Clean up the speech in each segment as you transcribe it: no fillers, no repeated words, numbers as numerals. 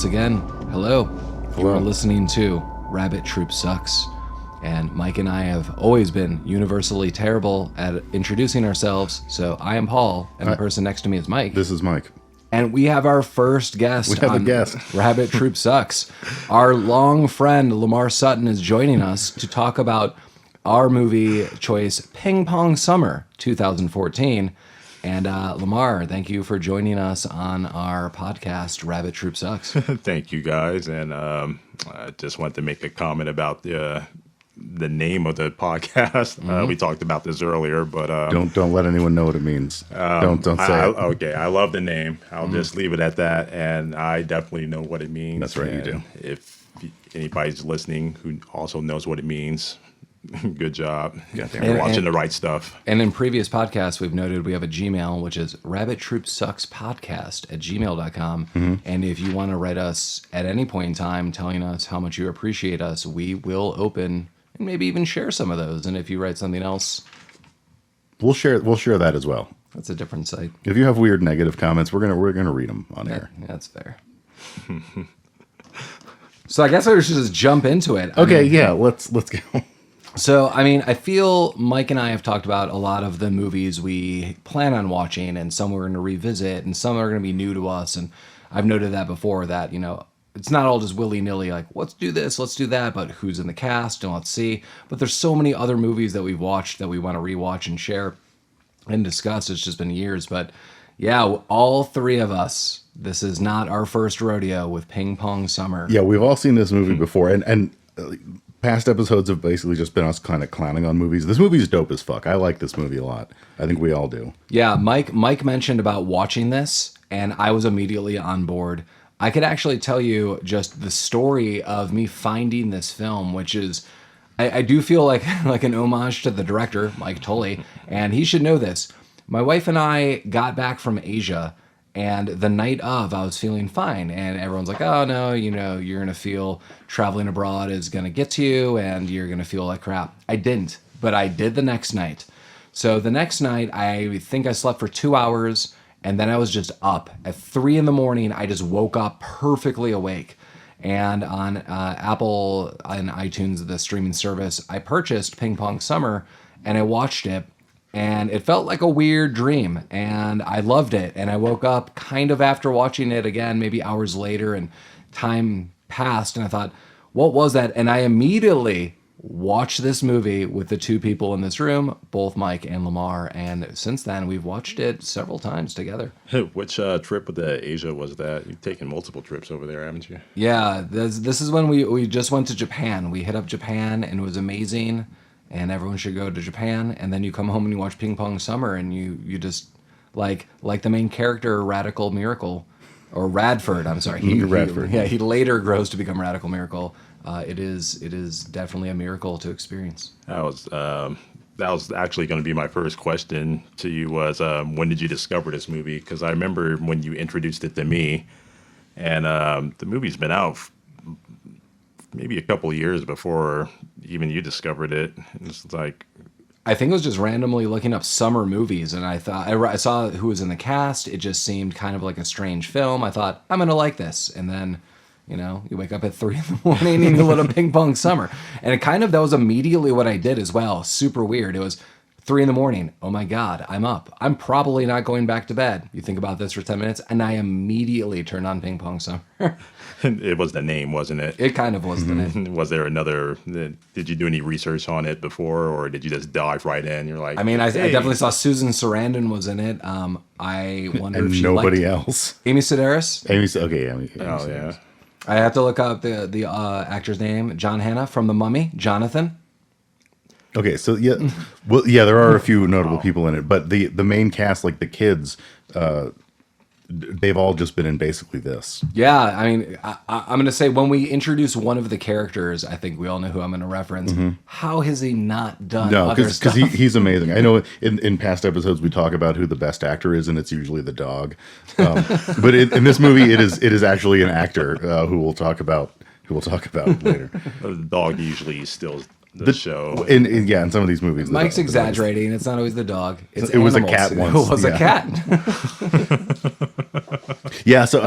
once again, hello. You Hello. are listening to Rabbit Troop Sucks. And Mike and I have always been universally terrible at introducing ourselves. So I am Paul, and the person next to me is Mike. This is Mike. And we have our first guest We have a on guest. Rabbit Troop Sucks. Our long friend, Lamar Sutton, is joining us to talk about our movie choice, Ping Pong Summer 2014. And Lamar, thank you for joining us on our podcast, Rabbit Troop Sucks. Thank you, guys. And I just want to make a comment about the name of the podcast. We talked about this earlier, but Don't let anyone know what it means. Don't say it. Okay, I love the name. I'll just leave it at that. And I definitely know what it means. That's right, you And do. If anybody's listening who also knows what it means, good job. Goddamn You're right. watching the right stuff. And in previous podcasts, we've noted we have a Gmail, which is rabbittroopsuckspodcast@gmail.com. And if you want to write us at any point in time telling us how much you appreciate us, we will open and maybe even share some of those. And if you write something else, We'll share that as well. that's a different site. If you have weird negative comments, we're gonna read them on air. Yeah, that's fair. So I guess I should just jump into it. Okay, yeah, let's go. So, I mean, I feel Mike and I have talked about a lot of the movies we plan on watching, and some we're going to revisit, and some are going to be new to us. And I've noted that before, that, you know, it's not all just willy-nilly, like, let's do this, let's do that, but who's in the cast, and let's see. But there's so many other movies that we've watched that we want to rewatch and share and discuss. It's just been years. But, yeah, all three of us, this is not our first rodeo with Ping Pong Summer. Yeah, we've all seen this movie before, and past episodes have basically just been us kind of clowning on movies. This movie's dope as fuck. I like this movie a lot. I think we all do. Yeah, Mike mentioned about watching this, and I was immediately on board. I could actually tell you just the story of me finding this film, which is, I do feel like an homage to the director, Mike Tully, and he should know this. My wife and I got back from Asia, and the night of, I was feeling fine, and everyone's like, oh no, you know, you're going to feel traveling abroad is going to get to you, and you're going to feel like crap. I didn't, but I did the next night. So the next night, I think I slept for 2 hours, and then I was just up. At 3 a.m, I just woke up perfectly awake. And on Apple and iTunes, the streaming service, I purchased Ping Pong Summer, and I watched it. And it felt like a weird dream, and I loved it. And I woke up kind of after watching it again, maybe hours later, and time passed, and I thought, what was that? And I immediately watched this movie with the two people in this room, both Mike and Lamar, and since then, we've watched it several times together. Which trip with the Asia was that? You've taken multiple trips over there, haven't you? Yeah, this is when we just went to Japan. We hit up Japan, and it was amazing. And everyone should go to Japan, and then you come home and you watch Ping Pong Summer, and you just like the main character, Radical Miracle, or Radford. I'm sorry, Radford. He later grows to become Radical Miracle. It is definitely a miracle to experience. That was actually going to be my first question to you was when did you discover this movie? Because I remember when you introduced it to me, and the movie's been out maybe a couple of years before even you discovered it. It's like, I think it was just randomly looking up summer movies, and I thought I saw who was in the cast. It just seemed kind of like a strange film. I thought, I'm gonna like this, and then, you know, you wake up at 3 a.m. and you load up Ping Pong Summer, and that was immediately what I did as well. Super weird. It was 3 a.m. Oh my God, I'm up. I'm probably not going back to bed. You think about this for 10 minutes, and I immediately turned on Ping Pong Summer. it was the name, wasn't it? It kind of was the name. Was there another? Did you do any research on it before, or did you just dive right in? You're like, I mean, I hey. definitely saw Susan Sarandon was in it. I wonder And if she nobody liked else. Amy Sedaris. Amy. Oh yeah. I have to look up the actor's name. John Hannah from The Mummy. Jonathan. Okay, so yeah, well, yeah, there are a few notable people in it, but the main cast, like the kids, they've all just been in basically this. Yeah, I mean, I'm going to say when we introduce one of the characters, I think we all know who I'm going to reference. How has he not done No, other because stuff? he's amazing. I know in past episodes we talk about who the best actor is, and it's usually the dog. But in this movie, it is actually an actor who we'll talk about later. The dog usually steals the show. In some of these movies, Mike's exaggerating. It's not always the dog. It was a cat once. It was a cat. Yeah, so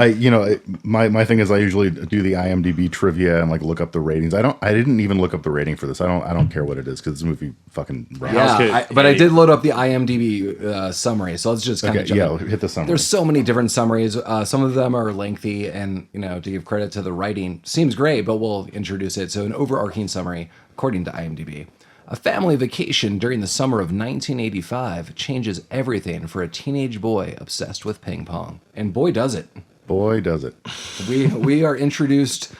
my thing is I usually do the IMDb trivia and like look up the ratings. I didn't even look up the rating for this. I don't care what it is because this movie fucking rocks. Yeah, but I did load up the IMDb summary, so let's just kind of jump in. Hit the summary. There's so many different summaries. Some of them are lengthy, and to give credit to the writing, seems great, but we'll introduce it. So an overarching summary, according to IMDb. A family vacation during the summer of 1985 changes everything for a teenage boy obsessed with ping pong. And boy, does it. Boy, does it. We are introduced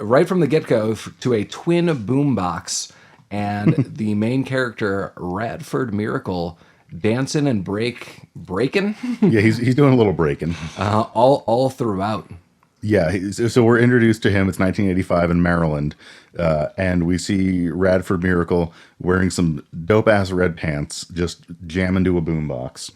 right from the get-go to a twin boombox and the main character, Radford Miracle, dancing and breaking Yeah, he's doing a little breaking. all throughout. Yeah, so we're introduced to him. It's 1985 in Maryland, and we see Radford Miracle wearing some dope-ass red pants, just jam into a boombox.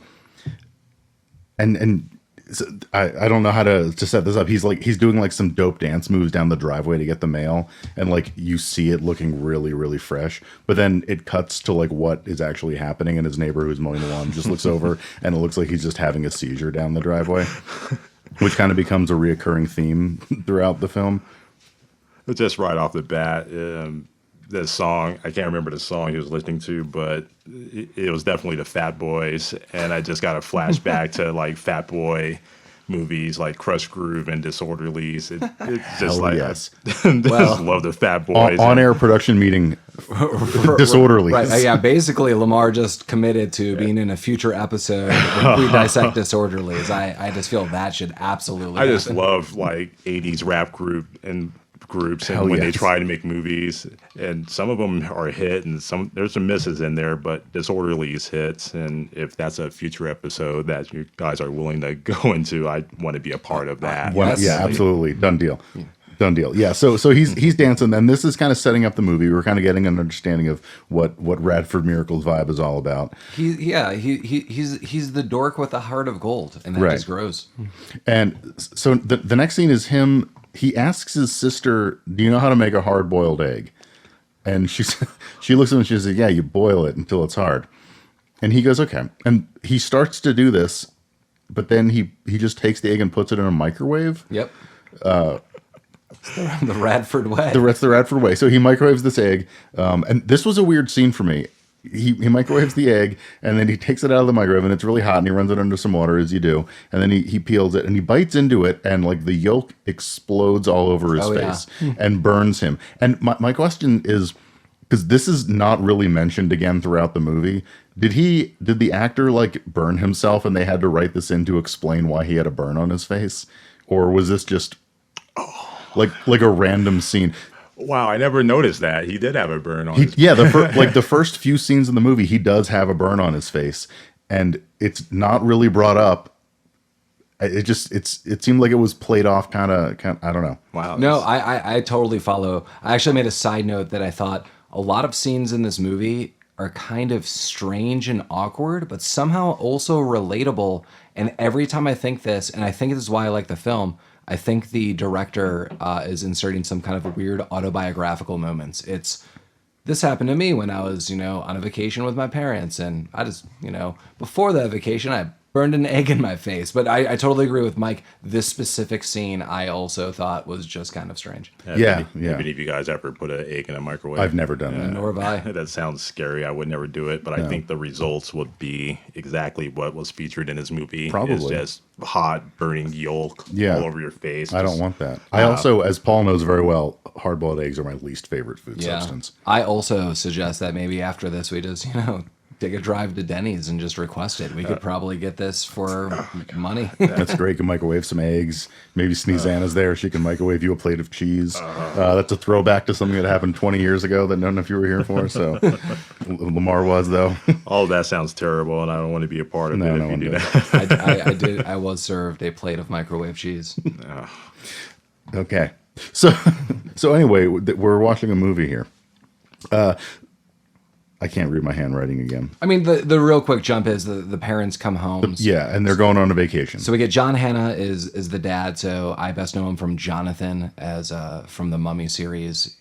And so I don't know how to set this up. He's doing like some dope dance moves down the driveway to get the mail, and like you see it looking really, really fresh. But then it cuts to like what is actually happening, and his neighbor who's mowing the lawn just looks over, and it looks like he's just having a seizure down the driveway. Which kind of becomes a reoccurring theme throughout the film. Just right off the bat, the song, I can't remember the song he was listening to, but it was definitely the Fat Boys. And I just got a flashback to like Fat Boy movies like Crush Groove and Disorderlies. It's just Hell like, yes. I just love the Fat Boys. On-air production meeting, Disorderlies. Right, yeah, basically Lamar just committed to being in a future episode when we dissect Disorderlies. I just feel that should absolutely I just happen. love like 80s rap groups and Hell when they yes. try to make movies, and some of them are a hit and there's some misses in there, but Disorderly's hits. And if that's a future episode that you guys are willing to go into, I want to be a part of that. Well, Yes. yeah, absolutely. Done deal. Done deal. Yeah, so he's dancing, and this is kind of setting up the movie. We're kind of getting an understanding of what Radford Miracle's vibe is all about. He's the dork with a heart of gold, and that Right. just grows. And so the next scene is him. He asks his sister, "Do you know how to make a hard-boiled egg?" And she looks at him and she says, "Yeah, you boil it until it's hard." And he goes, "Okay." And he starts to do this, but then he just takes the egg and puts it in a microwave. Yep. It's the Radford way. That's the Radford way. So he microwaves this egg, and this was a weird scene for me. He microwaves the egg, and then he takes it out of the microwave, and it's really hot, and he runs it under some water, as you do, and then he peels it, and he bites into it, and like the yolk explodes all over his face and burns him. And my question is, because this is not really mentioned again throughout the movie, did the actor like burn himself, and they had to write this in to explain why he had a burn on his face, or was this just like a random scene? Wow, I never noticed that. He did have a burn on his Yeah, the first few scenes in the movie, he does have a burn on his face, and it's not really brought up. It seemed like it was played off kind of I don't know. Wow. No, I totally follow. I actually made a side note that I thought a lot of scenes in this movie are kind of strange and awkward, but somehow also relatable. And every time I think this, and I think this is why I like the film, I think the director is inserting some kind of weird autobiographical moments. This happened to me when I was, on a vacation with my parents, and I just, before that vacation, I burned an egg in my face. But I totally agree with Mike. This specific scene I also thought was just kind of strange. Yeah. Have any of you guys ever put an egg in a microwave? I've never done that. Nor have I. That sounds scary. I would never do it, but I think the results would be exactly what was featured in his movie. Probably. It's just hot, burning yolk all over your face. I don't want that. I also, as Paul knows very well, hard-boiled eggs are my least favorite food Yeah. substance. I also suggest that maybe after this we just, take a drive to Denny's and just request it. We could probably get this for money. That's great. You can microwave some eggs. Maybe Sneezanna's there. She can microwave you a plate of cheese. That's a throwback to something that happened 20 years ago that none of you were here for. So Lamar was, though. All of that sounds terrible, and I don't want to be a part of it if you do that. I was served a plate of microwave cheese. Okay. So anyway, we're watching a movie here. I can't read my handwriting again. I mean, the real quick jump is the parents come home. Yeah, and they're going on a vacation. So we get John Hannah is the dad. So I best know him from Jonathan as from the Mummy series,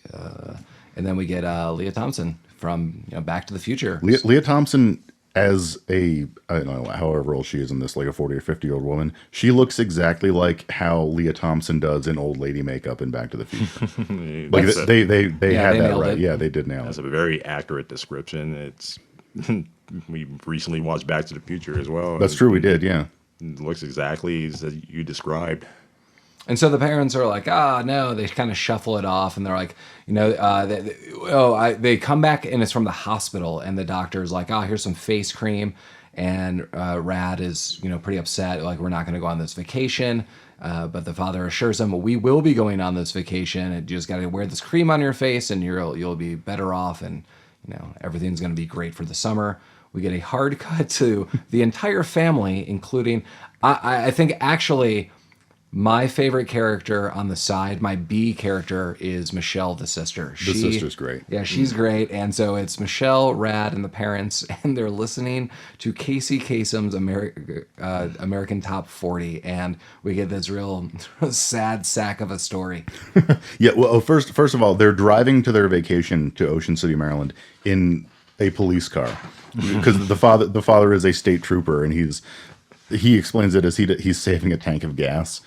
and then we get Leah Thompson from Back to the Future. Leah Thompson as I don't know, however old she is in this, like a 40 or 50-year-old woman, she looks exactly like how Leah Thompson does in old lady makeup in Back to the Future. Like they Yeah, had they that nailed right. it. Yeah, they did nail That's it. a very accurate description. It's we recently watched Back to the Future as well. That's true. We did. Yeah. It looks exactly as you described. And so the parents are like, ah, no, they kind of shuffle it off. And they're like, they come back and it's from the hospital. And the doctor's like, oh, here's some face cream. And Rad is, pretty upset. Like, we're not going to go on this vacation. But the father assures him, we will be going on this vacation. And you just got to wear this cream on your face and you'll be better off. And, everything's going to be great for the summer. We get a hard cut to the entire family, including, I think actually, my favorite character on the side, my B character, is Michelle, the sister. The sister's great. Yeah, she's great. And so it's Michelle, Rad, and the parents, and they're listening to Casey Kasem's American Top 40. And we get this real sad sack of a story. Yeah. Well, first of all, they're driving to their vacation to Ocean City, Maryland, in a police car because the father is a state trooper, and he explains it as he's saving a tank of gas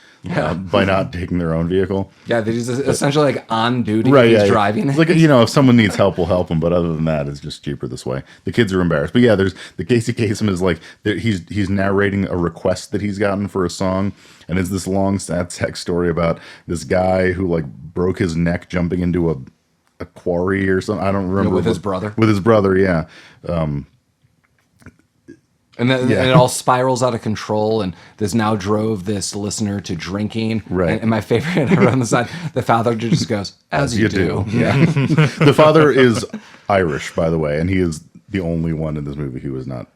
by not taking their own vehicle. Yeah, they're just essentially like on duty. Right, He's yeah. driving. It's like, if someone needs help, we'll help them. But other than that, it's just cheaper this way. The kids are embarrassed. But yeah, there's the Casey Kasem is like, he's narrating a request that he's gotten for a song. And it's this long, sad sex story about this guy who like broke his neck jumping into a quarry or something. I don't remember. With his brother. With his brother, yeah. And then and it all spirals out of control, and this now drove this listener to drinking. Right. And my favorite, I wrote on the side, the father just goes, as you do. Yeah. The father is Irish, by the way, and he is the only one in this movie who is not.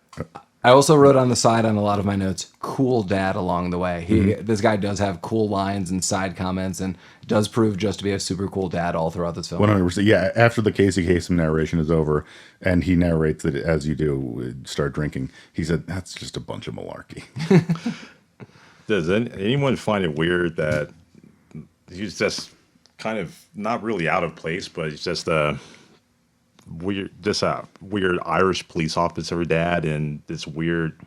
I also wrote on the side on a lot of my notes, cool dad along the way. This guy does have cool lines and side comments, and does prove just to be a super cool dad all throughout this film. 100%. Yeah, after the Casey Kasem narration is over, and he narrates that as you do, start drinking, he said, that's just a bunch of malarkey. Does anyone find it weird that he's just kind of not really out of place, but he's just a weird Irish police officer dad in this weird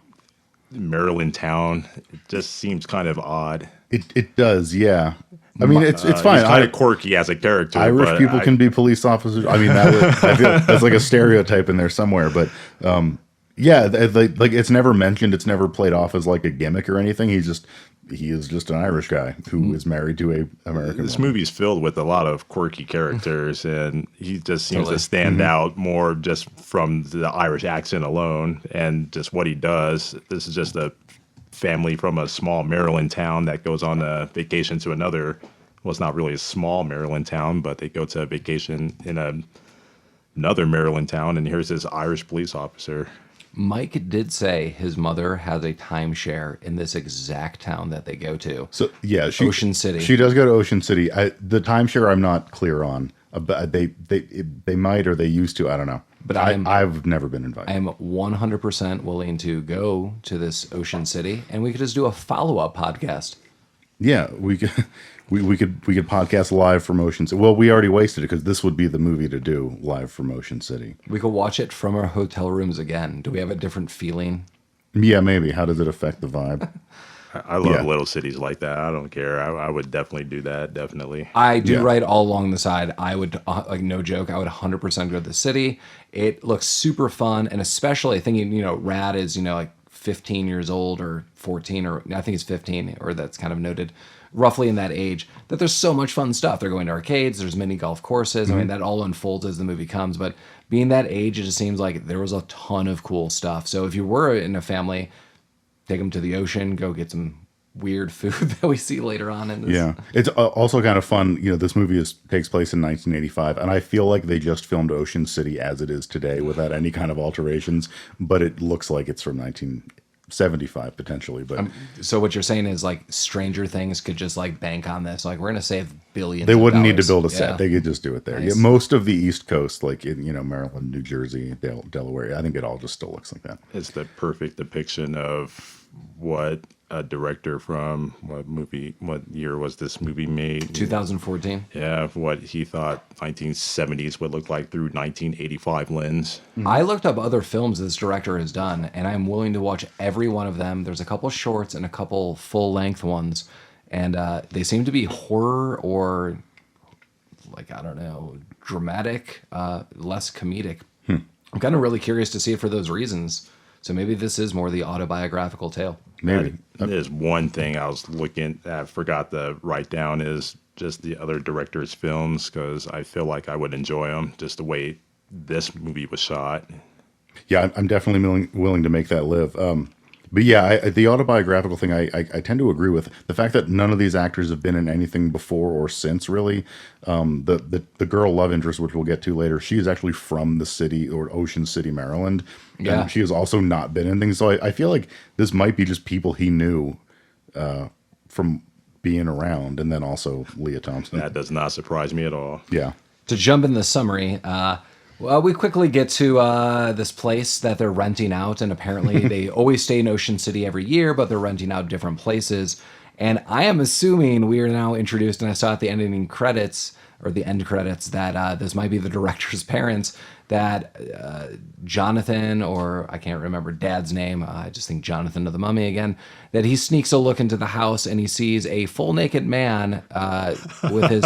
Maryland town? It just seems kind of odd. It does, yeah. I mean, it's fine. He's kind of quirky as a character. Irish people can be police officers. I mean, I feel that's like a stereotype in there somewhere. But yeah, like it's never mentioned. It's never played off as like a gimmick or anything. He is just an Irish guy who is married to a American This woman. movie's filled with a lot of quirky characters, and he just seems to stand out more just from the Irish accent alone and just what he does. This is just a family from a small Maryland town that goes on a vacation to another. Well, it's not really a small Maryland town, but they go to a vacation in another Maryland town, and here's this Irish police officer. Mike did say his mother has a timeshare in this exact town that they go to. So yeah, Ocean City. She does go to Ocean City. The timeshare I'm not clear on. But they might, or they used to. I don't know. But I've never been invited. I am 100% willing to go to this Ocean City, and we could just do a follow-up podcast. Yeah, we could podcast live from Ocean City. Well, we already wasted it because this would be the movie to do live from Ocean City. We could watch it from our hotel rooms again. Do we have a different feeling? Yeah, maybe. How does it affect the vibe? I love little cities like that. I don't care. I would definitely do that. Definitely. I do write all along the side. I would, like, no joke, I would 100% go to the city. It looks super fun, and especially thinking, Rad is, like 15 years old or 14, or I think he's 15, or that's kind of noted, roughly in that age, that there's so much fun stuff. They're going to arcades, there's mini golf courses. I mean, that all unfolds as the movie comes, but being that age, it just seems like there was a ton of cool stuff. So if you were in a family, take them to the ocean, go get some weird food that we see later on in this. Yeah. It's also kind of fun. This movie takes place in 1985, and I feel like they just filmed Ocean City as it is today without any kind of alterations, but it looks like it's from 1975 potentially. But so what you're saying is, like, Stranger Things could just like bank on this. Like, we're going to save billions. They of wouldn't need to dollars. build a set. Yeah. They could just do it there. Nice. Yeah, most of the East Coast, like in Maryland, New Jersey, Delaware, I think it all just still looks like that. It's the perfect depiction of what a director from what movie? What year was this movie made? 2014. Yeah, what he thought 1970s would look like through 1985 lens. I looked up other films this director has done, and I'm willing to watch every one of them. There's a couple shorts and a couple full-length ones, and they seem to be horror or, like, I don't know, dramatic, less comedic. I'm kind of really curious to see it for those reasons. So maybe this is more the autobiographical tale. Maybe. There's one thing I was looking at, I forgot to write down, is just the other director's films, because I feel like I would enjoy them, just the way this movie was shot. Yeah, I'm definitely willing to make that live. But yeah, the autobiographical thing, I tend to agree with. The fact that none of these actors have been in anything before or since, really. The girl love interest, which we'll get to later, she is actually from the city, or Ocean City, Maryland. Yeah. And she has also not been in things. So I feel like this might be just people he knew from being around. And then also Leah Thompson. That does not surprise me at all. Yeah. To jump in the summary, well, we quickly get to this place that they're renting out, and apparently they always stay in Ocean City every year, but they're renting out different places. And I am assuming we are now introduced, and I saw at the ending credits, or the end credits, that this might be the director's parents, that Jonathan, or I can't remember Dad's name, I just think Jonathan of the Mummy again, that he sneaks a look into the house and he sees a full naked man with his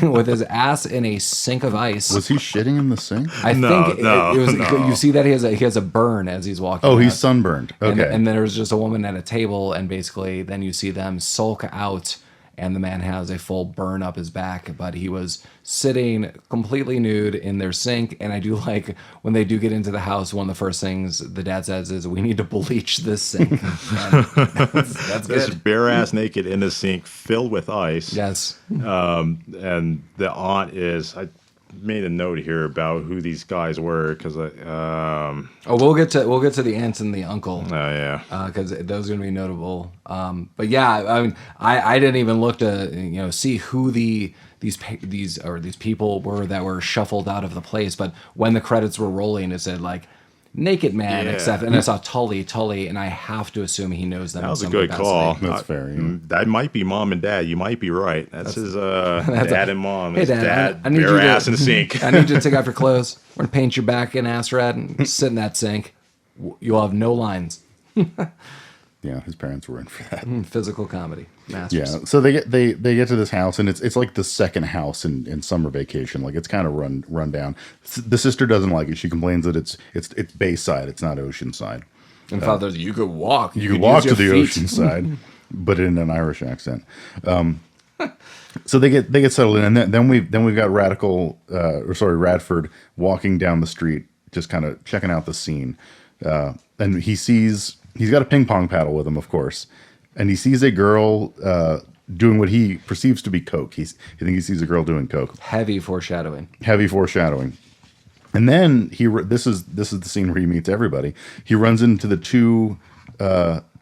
with his ass in a sink of ice. Was he shitting in the sink? I think it was. no. You see that he has a burn as he's walking. Oh, out. he's sunburned. Okay. And there's just a woman at a table, and basically then you see them sulk out, and the man has a full burn up his back, but he was sitting completely nude in their sink. And I do like when they do get into the house, one of the first things the dad says is, "We need to bleach this sink." That's This good. bare ass naked in the sink filled with ice. Yes. And the aunt is, I made a note here about who these guys were, because We'll get to the aunt and the uncle. oh yeah. Because those are going to be notable. But yeah, I mean, I didn't even look to see who these people were that were shuffled out of the place. But when the credits were rolling, it said like naked man, Yeah. except, and I saw Tully, and I have to assume he knows them. That in was a some good capacity. call. That's fair, yeah. That might be mom and dad. You might be right. That's his dad and mom. Hey His Dad, I need bare you to ass in the sink. I need you to take off your clothes. We're gonna paint your back and ass red and sit in that sink. You'll have no lines. Yeah, his parents were in for that. Physical comedy masters. Yeah, so they get to this house, and it's like the second house in Summer Vacation. Like, it's kind of run down. The sister doesn't like it. She complains that it's Bayside, it's not Oceanside. And father's, you could walk. You could walk use to your the feet. ocean side, but in an Irish accent. So they get settled in, and then we've got Radford walking down the street, just kind of checking out the scene, and he's got a ping pong paddle with him, of course, and he sees a girl doing what he perceives to be coke. He thinks he sees a girl doing coke. Heavy foreshadowing. Heavy foreshadowing. And then this is the scene where he meets everybody. He runs into the two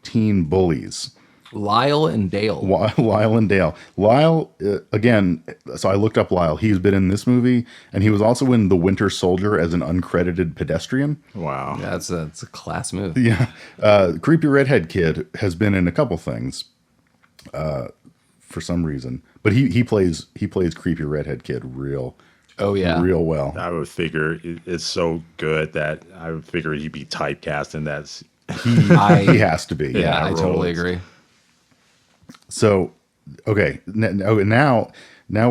teen bullies, Lyle and Dale. Lyle and Dale. Lyle, again, so I looked up Lyle. He's been in this movie, and he was also in The Winter Soldier as an uncredited pedestrian. Wow. Yeah, it's a class move. Yeah. Creepy redhead kid has been in a couple things for some reason. But he plays creepy redhead kid real well. I would figure it's so good that I would figure he'd be typecast in that. He has to be. Yeah, I roles. totally agree. So, okay, now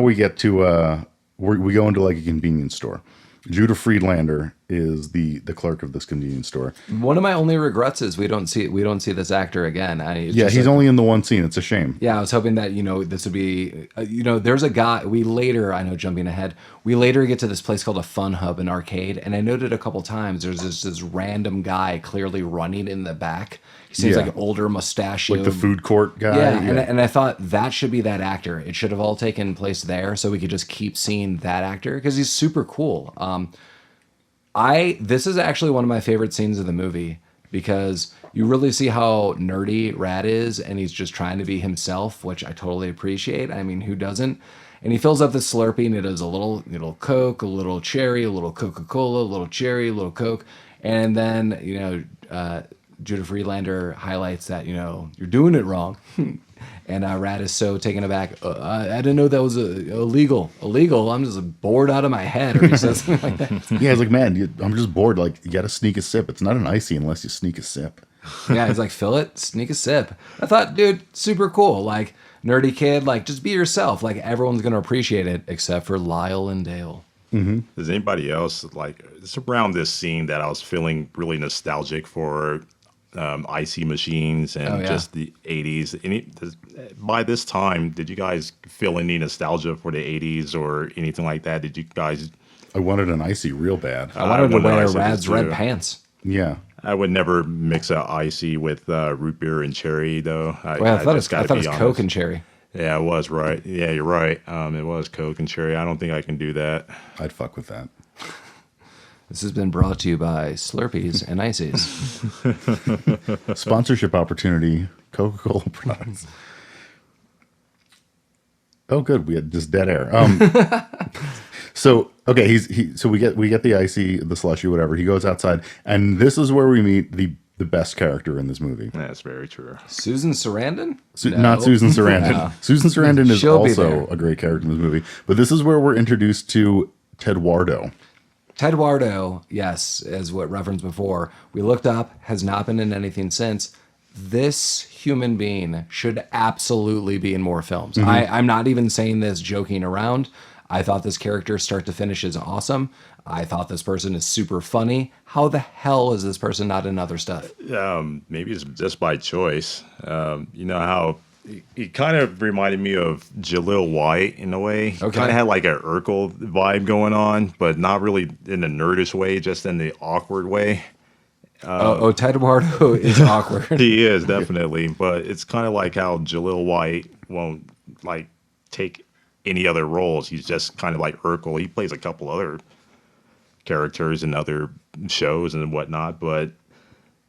we get to we go into like a convenience store. Judah Friedlander is the clerk of this convenience store. One of my only regrets is we don't see this actor again. He's only in the one scene. It's a shame. Yeah, I was hoping that this would be there's a guy I know jumping ahead. We later get to this place called a Fun Hub, an arcade, and I noted a couple times there's this random guy clearly running in the back. He seems like an older mustachioed, like the food court guy. Yeah, and I thought that should be that actor. It should have all taken place there, so we could just keep seeing that actor because he's super cool. This is actually one of my favorite scenes of the movie because you really see how nerdy Rad is, and he's just trying to be himself, which I totally appreciate. I mean, who doesn't? And he fills up the Slurpee, and it is a little Coke, a little cherry, a little Coca-Cola, a little cherry, a little Coke, and then Judah Friedlander highlights that, you're doing it wrong. And Rad is so taken aback. I didn't know that was illegal. Illegal? I'm just bored out of my head. Or he says something like that. Yeah, he's like, man, I'm just bored. Like, you got to sneak a sip. It's not an icy unless you sneak a sip. Yeah, he's like, fill it, sneak a sip. I thought, dude, super cool. Like, nerdy kid, like, just be yourself. Like, everyone's going to appreciate it except for Lyle and Dale. Mm-hmm. Does anybody else, like, it's around this scene that I was feeling really nostalgic for icy machines and just the 80s. By this time, did you guys feel any nostalgia for the 80s or anything like that? Did you guys... I wanted an icy real bad. I wanted to wear Rad's red pants. Yeah. I would never mix a icy with root beer and cherry, though. I thought it was Coke and cherry. Yeah, it was, right. Yeah, you're right. It was Coke and cherry. I don't think I can do that. I'd fuck with that. This has been brought to you by Slurpees and Ices. Sponsorship opportunity, Coca-Cola products. Oh, good. We had just dead air. So okay, so we get the icy, the slushy, whatever. He goes outside, and this is where we meet the best character in this movie. That's very true. Susan Sarandon? Not Susan Sarandon. No. Susan Sarandon is She'll be also there. a great character in this movie. But this is where we're introduced to Tedwardo. Tedwardo, yes, as what referenced before. We looked up, has not been in anything since. This human being should absolutely be in more films. Mm-hmm. I'm not even saying this joking around. I thought this character start to finish is awesome. I thought this person is super funny. How the hell is this person not in other stuff? Maybe it's just by choice. You know how he kind of reminded me of Jaleel White in a way. Okay. Kind of had like a Urkel vibe going on, but not really in a nerdish way, just in the awkward way. Tedwardo is awkward. He is, definitely. But it's kind of like how Jaleel White won't like take any other roles. He's just kind of like Urkel. He plays a couple other characters in other shows and whatnot, but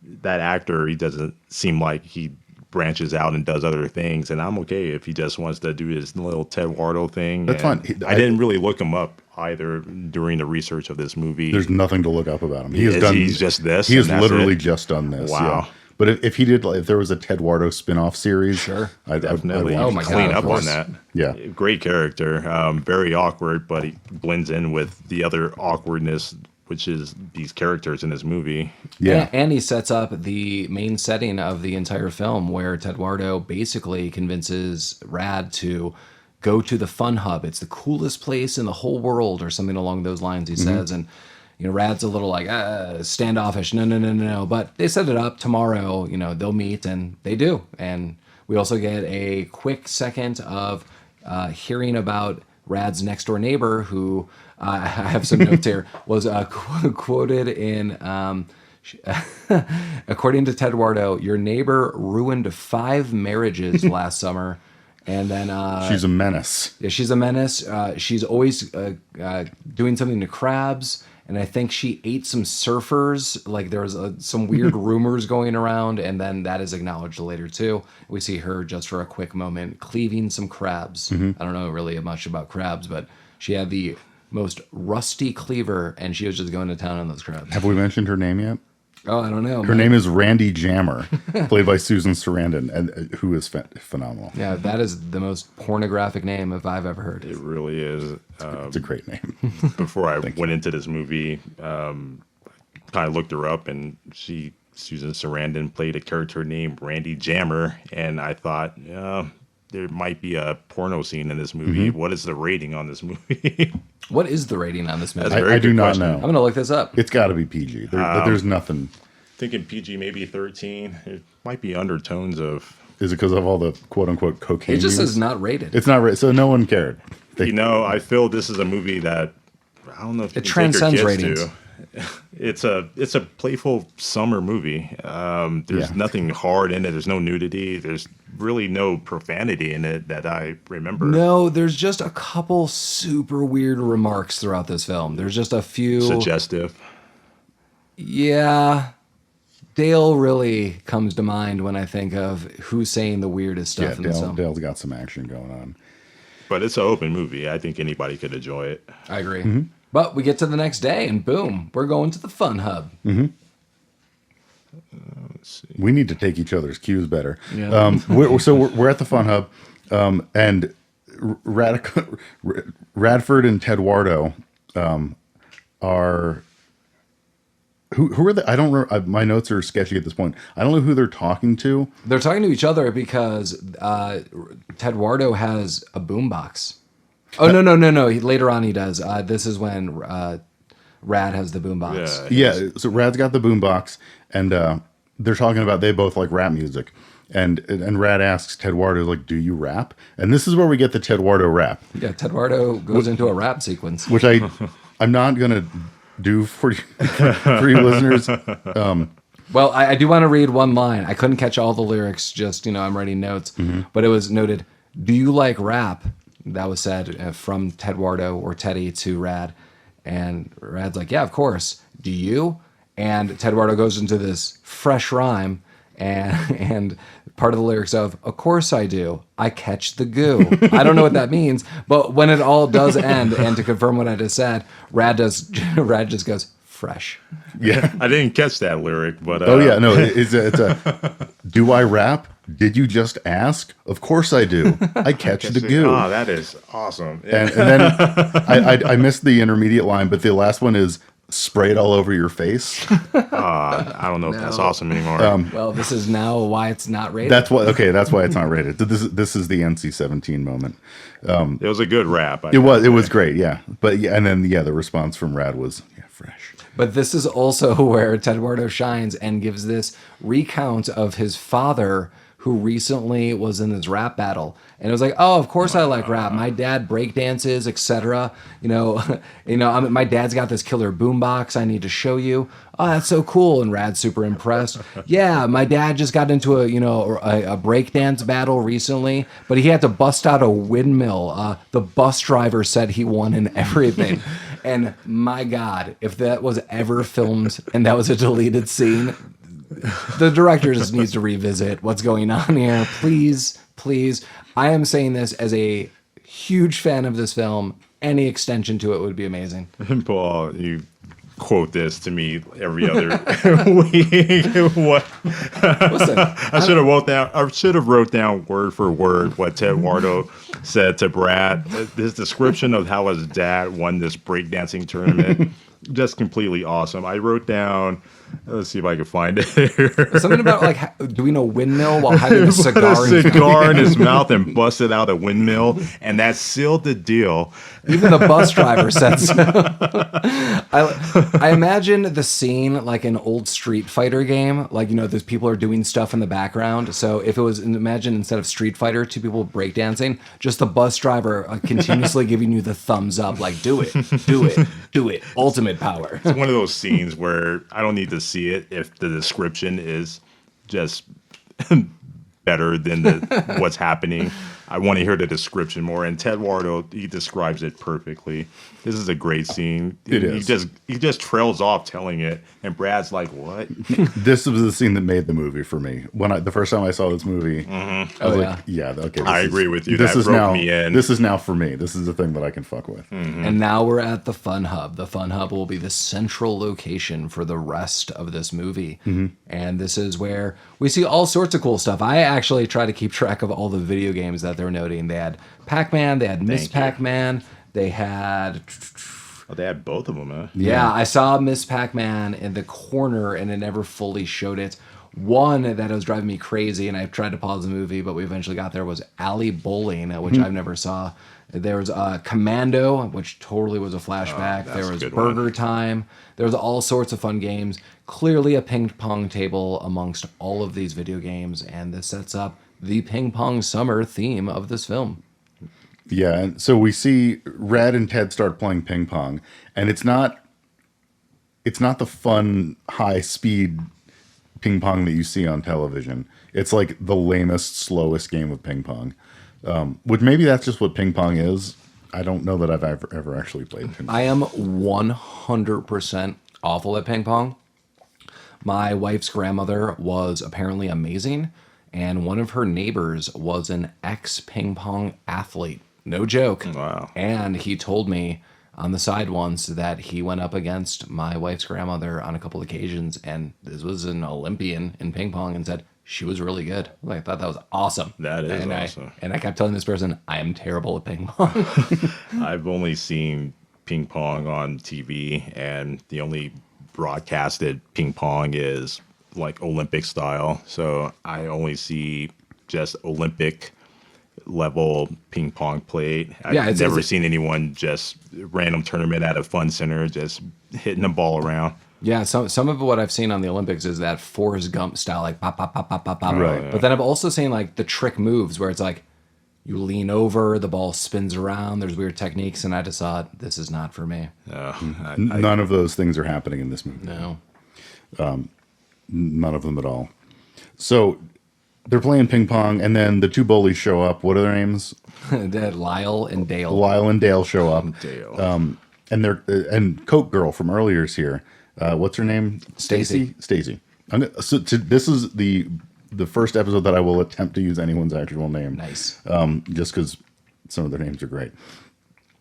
that actor, he doesn't seem like he branches out and does other things, and I'm okay if he just wants to do his little Tedwardo thing. That's fine. I didn't really look him up either during the research of this movie. There's nothing to look up about him. He's just this. He has and that's literally it? just done this. Wow. Yeah. But if he did, if there was a Tedwardo spin-off series, Sure. I'd Definitely. Oh my clean God, up of on course. that. Yeah. Great character. Very awkward, but he blends in with the other awkwardness, which is these characters in this movie. Yeah. And he sets up the main setting of the entire film where Tedwardo basically convinces Rad to go to the fun hub. It's the coolest place in the whole world or something along those lines, he says. And, Rad's a little like standoffish. No. But they set it up tomorrow, they'll meet and they do. And we also get a quick second of hearing about Rad's next door neighbor who I have some notes here, was quoted in, according to Tedwardo, your neighbor ruined 5 marriages last summer. And then She's a menace. yeah, she's a menace. She's always doing something to crabs. And I think she ate some surfers. Like there was some weird rumors going around. And then that is acknowledged later too. We see her just for a quick moment cleaving some crabs. I don't know really much about crabs, but she had the most rusty cleaver and she was just going to town on those crabs. Have we mentioned her name yet? Oh, I don't know. Her name is Randy Jammer, played by Susan Sarandon, and who is phenomenal. Yeah, that is the most pornographic name if I've ever heard. It really is. It's a great name. Before I went into this movie, kind of looked her up, and Susan Sarandon played a character named Randy Jammer, and I thought, there might be a porno scene in this movie. What is the rating on this movie? What is the rating on this movie? That's a very I do good not question. know. I'm going to look this up. It's got to be PG. There's nothing. Thinking PG, maybe 13. It might be undertones of. Is it because of all the quote unquote cocaine? It just use? says not rated. It's not right. So no one cared. I feel this is a movie that I don't know if you It can take your transcends kids ratings. to. It's a playful summer movie. There's Yeah. nothing hard in it. There's no nudity. There's really no profanity in it that I remember. No, there's just a couple super weird remarks throughout this film. There's just a few. Suggestive. Yeah. Dale really comes to mind when I think of who's saying the weirdest Yeah, stuff in this film. Dale's got some action going on. But it's an open movie. I think anybody could enjoy it. I agree. But we get to the next day and boom, we're going to the fun hub. We need to take each other's cues better. Yeah. We're at the Fun Hub, and Radford and Tedwardo are who are they? I don't remember. My notes are sketchy at this point. I don't know who they're talking to. They're talking to each other because Tedwardo has a boombox. Oh, no. Later on he does. This is when Rad has the boombox. Yeah, so Rad's got the boombox, and they're talking about they both like rap music. And Rad asks Tedwardo, like, do you rap? And this is where we get the Tedwardo rap. Yeah, Tedwardo goes into a rap sequence. Which I'm not going to do for you listeners. Well, I do want to read one line. I couldn't catch all the lyrics, just, I'm writing notes. Mm-hmm. But it was noted, do you like rap? That was said from Tedwardo or Teddy to Rad. And Rad's like, yeah, of course. Do you? And Tedwardo goes into this fresh rhyme. And part of the lyrics of course I do. I catch the goo. I don't know what that means, but when it all does end, and to confirm what I just said, Rad just goes fresh. Yeah, I didn't catch that lyric, but it's a do I rap? Did you just ask? Of course I do. I catch the goo. Oh, that is awesome. And then I missed the intermediate line, but the last one is spray it all over your face. I don't know if that's awesome anymore. Well, this is now why it's not rated. That's why it's not rated. This is the NC-17 moment. It was a good rap. It was great, yeah. But yeah, and then the response from Rad was fresh. But this is also where Tedwardo shines and gives this recount of his father, who recently was in this rap battle. And it was like, oh, of course I like rap. My dad breakdances, etc. My dad's got this killer boombox I need to show you. Oh, that's so cool. And Rad's super impressed. Yeah, my dad just got into a breakdance battle recently, but he had to bust out a windmill. The bus driver said he won in everything. And my God, if that was ever filmed and that was a deleted scene, the director just needs to revisit what's going on here. Please. I am saying this as a huge fan of this film. Any extension to it would be amazing. Paul, you quote this to me every other week. What? Listen, I should have wrote down word for word what Tedwardo said to Brad. His description of how his dad won this breakdancing tournament, just completely awesome. I wrote down. Let's see if I can find it here. Something about doing a windmill while having a cigar in his mouth and busted out a windmill, and that sealed the deal. Even the bus driver said so. I imagine the scene like an old Street Fighter game, those people are doing stuff in the background. So if it was, imagine instead of Street Fighter, two people breakdancing, just the bus driver continuously giving you the thumbs up, like do it, ultimate power. It's one of those scenes where I don't need to see it if the description is just better than what's happening. I want to hear the description more. And Tedwardo, he describes it perfectly. This is a great scene. It is. He just trails off telling it, and Brad's like, "What?" This was the scene that made the movie for me. The first time I saw this movie, I was like, "Yeah, okay." I agree with you. This that is broke now me in. This is now for me. This is the thing that I can fuck with. Mm-hmm. And now we're at the Fun Hub. The Fun Hub will be the central location for the rest of this movie. Mm-hmm. And this is where we see all sorts of cool stuff. I actually try to keep track of all the video games that they're noting. They had Pac-Man, they had Miss Pac-Man, they had... Oh, they had both of them, huh? Yeah, I saw Miss Pac-Man in the corner, and it never fully showed it. One that was driving me crazy, and I tried to pause the movie, but we eventually got there, was Alley Bowling, which I've never saw. There was Commando, which totally was a flashback. There was Burger Time. There was all sorts of fun games. Clearly a ping pong table amongst all of these video games, and this sets up the Ping Pong Summer theme of this film. Yeah, and so we see Rad and Ted start playing ping pong, and it's not the fun high speed ping pong that you see on television. It's like the lamest, slowest game of ping pong. Which maybe that's just what ping pong is. I don't know that I've ever actually played ping pong. I am 100% awful at ping pong. My wife's grandmother was apparently amazing, and one of her neighbors was an ex-ping pong athlete. No joke. Wow. And he told me, on the side once that he went up against my wife's grandmother on a couple occasions, and this was an Olympian in ping pong, and said she was really good. Like, I thought that was awesome. That is and awesome. I kept telling this person, I am terrible at ping pong. I've only seen ping pong on TV, and the only broadcasted ping pong is like Olympic style. So I only see just Olympic level ping pong played. I've never seen anyone just random tournament at a fun center just hitting the ball around. Yeah, some of what I've seen on the Olympics is that Forrest Gump style, like pop, pop, pop, pop, pop, pop. Right. But then I've also seen like the trick moves where it's like you lean over, the ball spins around, there's weird techniques, and I just thought, this is not for me. None of those things are happening in this movie. No. None of them at all. So they're playing ping pong, and then the two bullies show up. What are their names? Lyle and Dale. Lyle and Dale show up. Dale. And they're and Coke Girl from earlier is here. What's her name? Stacy. Stacy. This is the first episode that I will attempt to use anyone's actual name. Nice. Just because some of their names are great.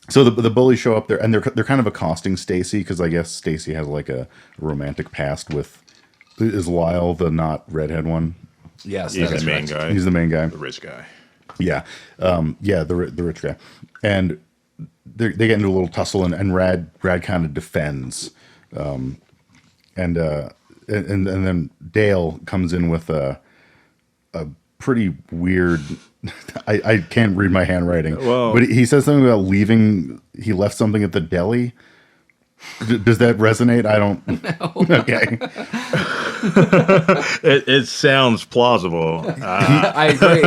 So the bullies show up there, and they're kind of accosting Stacy because I guess Stacy has like a romantic past with. Is Lyle the not redhead one? Yes, He's that is the main correct. guy. He's the main guy. The rich guy. Yeah, the rich guy, and they get into a little tussle, and Rad kind of defends, and then Dale comes in with a pretty weird. I can't read my handwriting, but he says something about leaving. He left something at the deli. Does that resonate? I don't. No. Okay. It sounds plausible. I agree.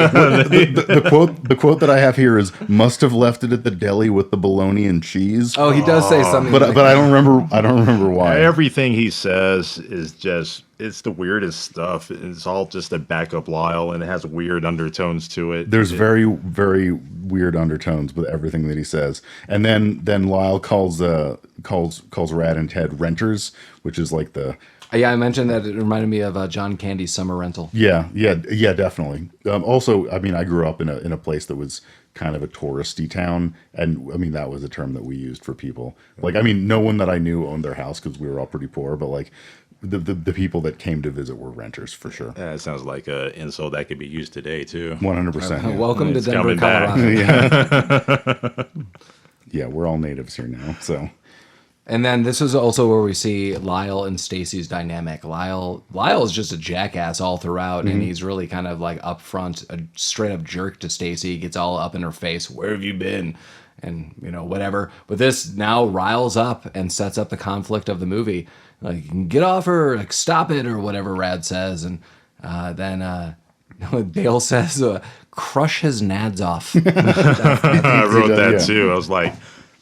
The quote that I have here is must have left it at the deli with the bologna and cheese. Oh, he does say something. but I don't remember. I don't remember why. Everything he says is just, it's the weirdest stuff. It's all just to back up Lyle, and it has weird undertones to it. There's very, very weird undertones with everything that he says. And then Lyle calls Rad and Ted renters, which is like the Yeah, I mentioned that it reminded me of John Candy's Summer Rental. yeah, definitely. Also, I mean, I grew up in a place that was kind of a touristy town, and I mean that was a term that we used for people. Like, I mean, no one that I knew owned their house because we were all pretty poor, but like the people that came to visit were renters for sure. That sounds like an insult that could be used today too. 100%. Welcome to It's Denver, coming back. Colorado. Yeah, we're all natives here now, so. And then this is also where we see Lyle and Stacy's dynamic. Lyle is just a jackass all throughout, and he's really kind of like upfront, a straight up jerk to Stacy. He gets all up in her face. Where have you been? And whatever. But this now riles up and sets up the conflict of the movie. Like, you can get off her, like stop it, or whatever Rad says, and then Dale says, "Crush his nads off." I wrote that Yeah. too. I was like,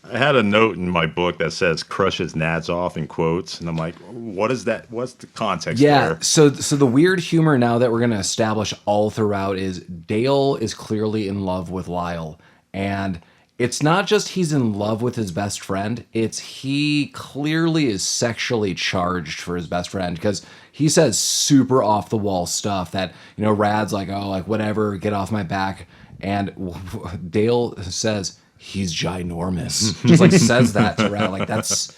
I had a note in my book that says "crush his nads off" in quotes, and I'm like, what is that? What's the context Yeah, there? so the weird humor now that we're going to establish all throughout is Dale is clearly in love with Lyle. And it's not just he's in love with his best friend, it's he clearly is sexually charged for his best friend because he says super off the wall stuff that, Rad's like, oh, like whatever, get off my back. And Dale says, he's ginormous. Just like says that to Rad. Like, that's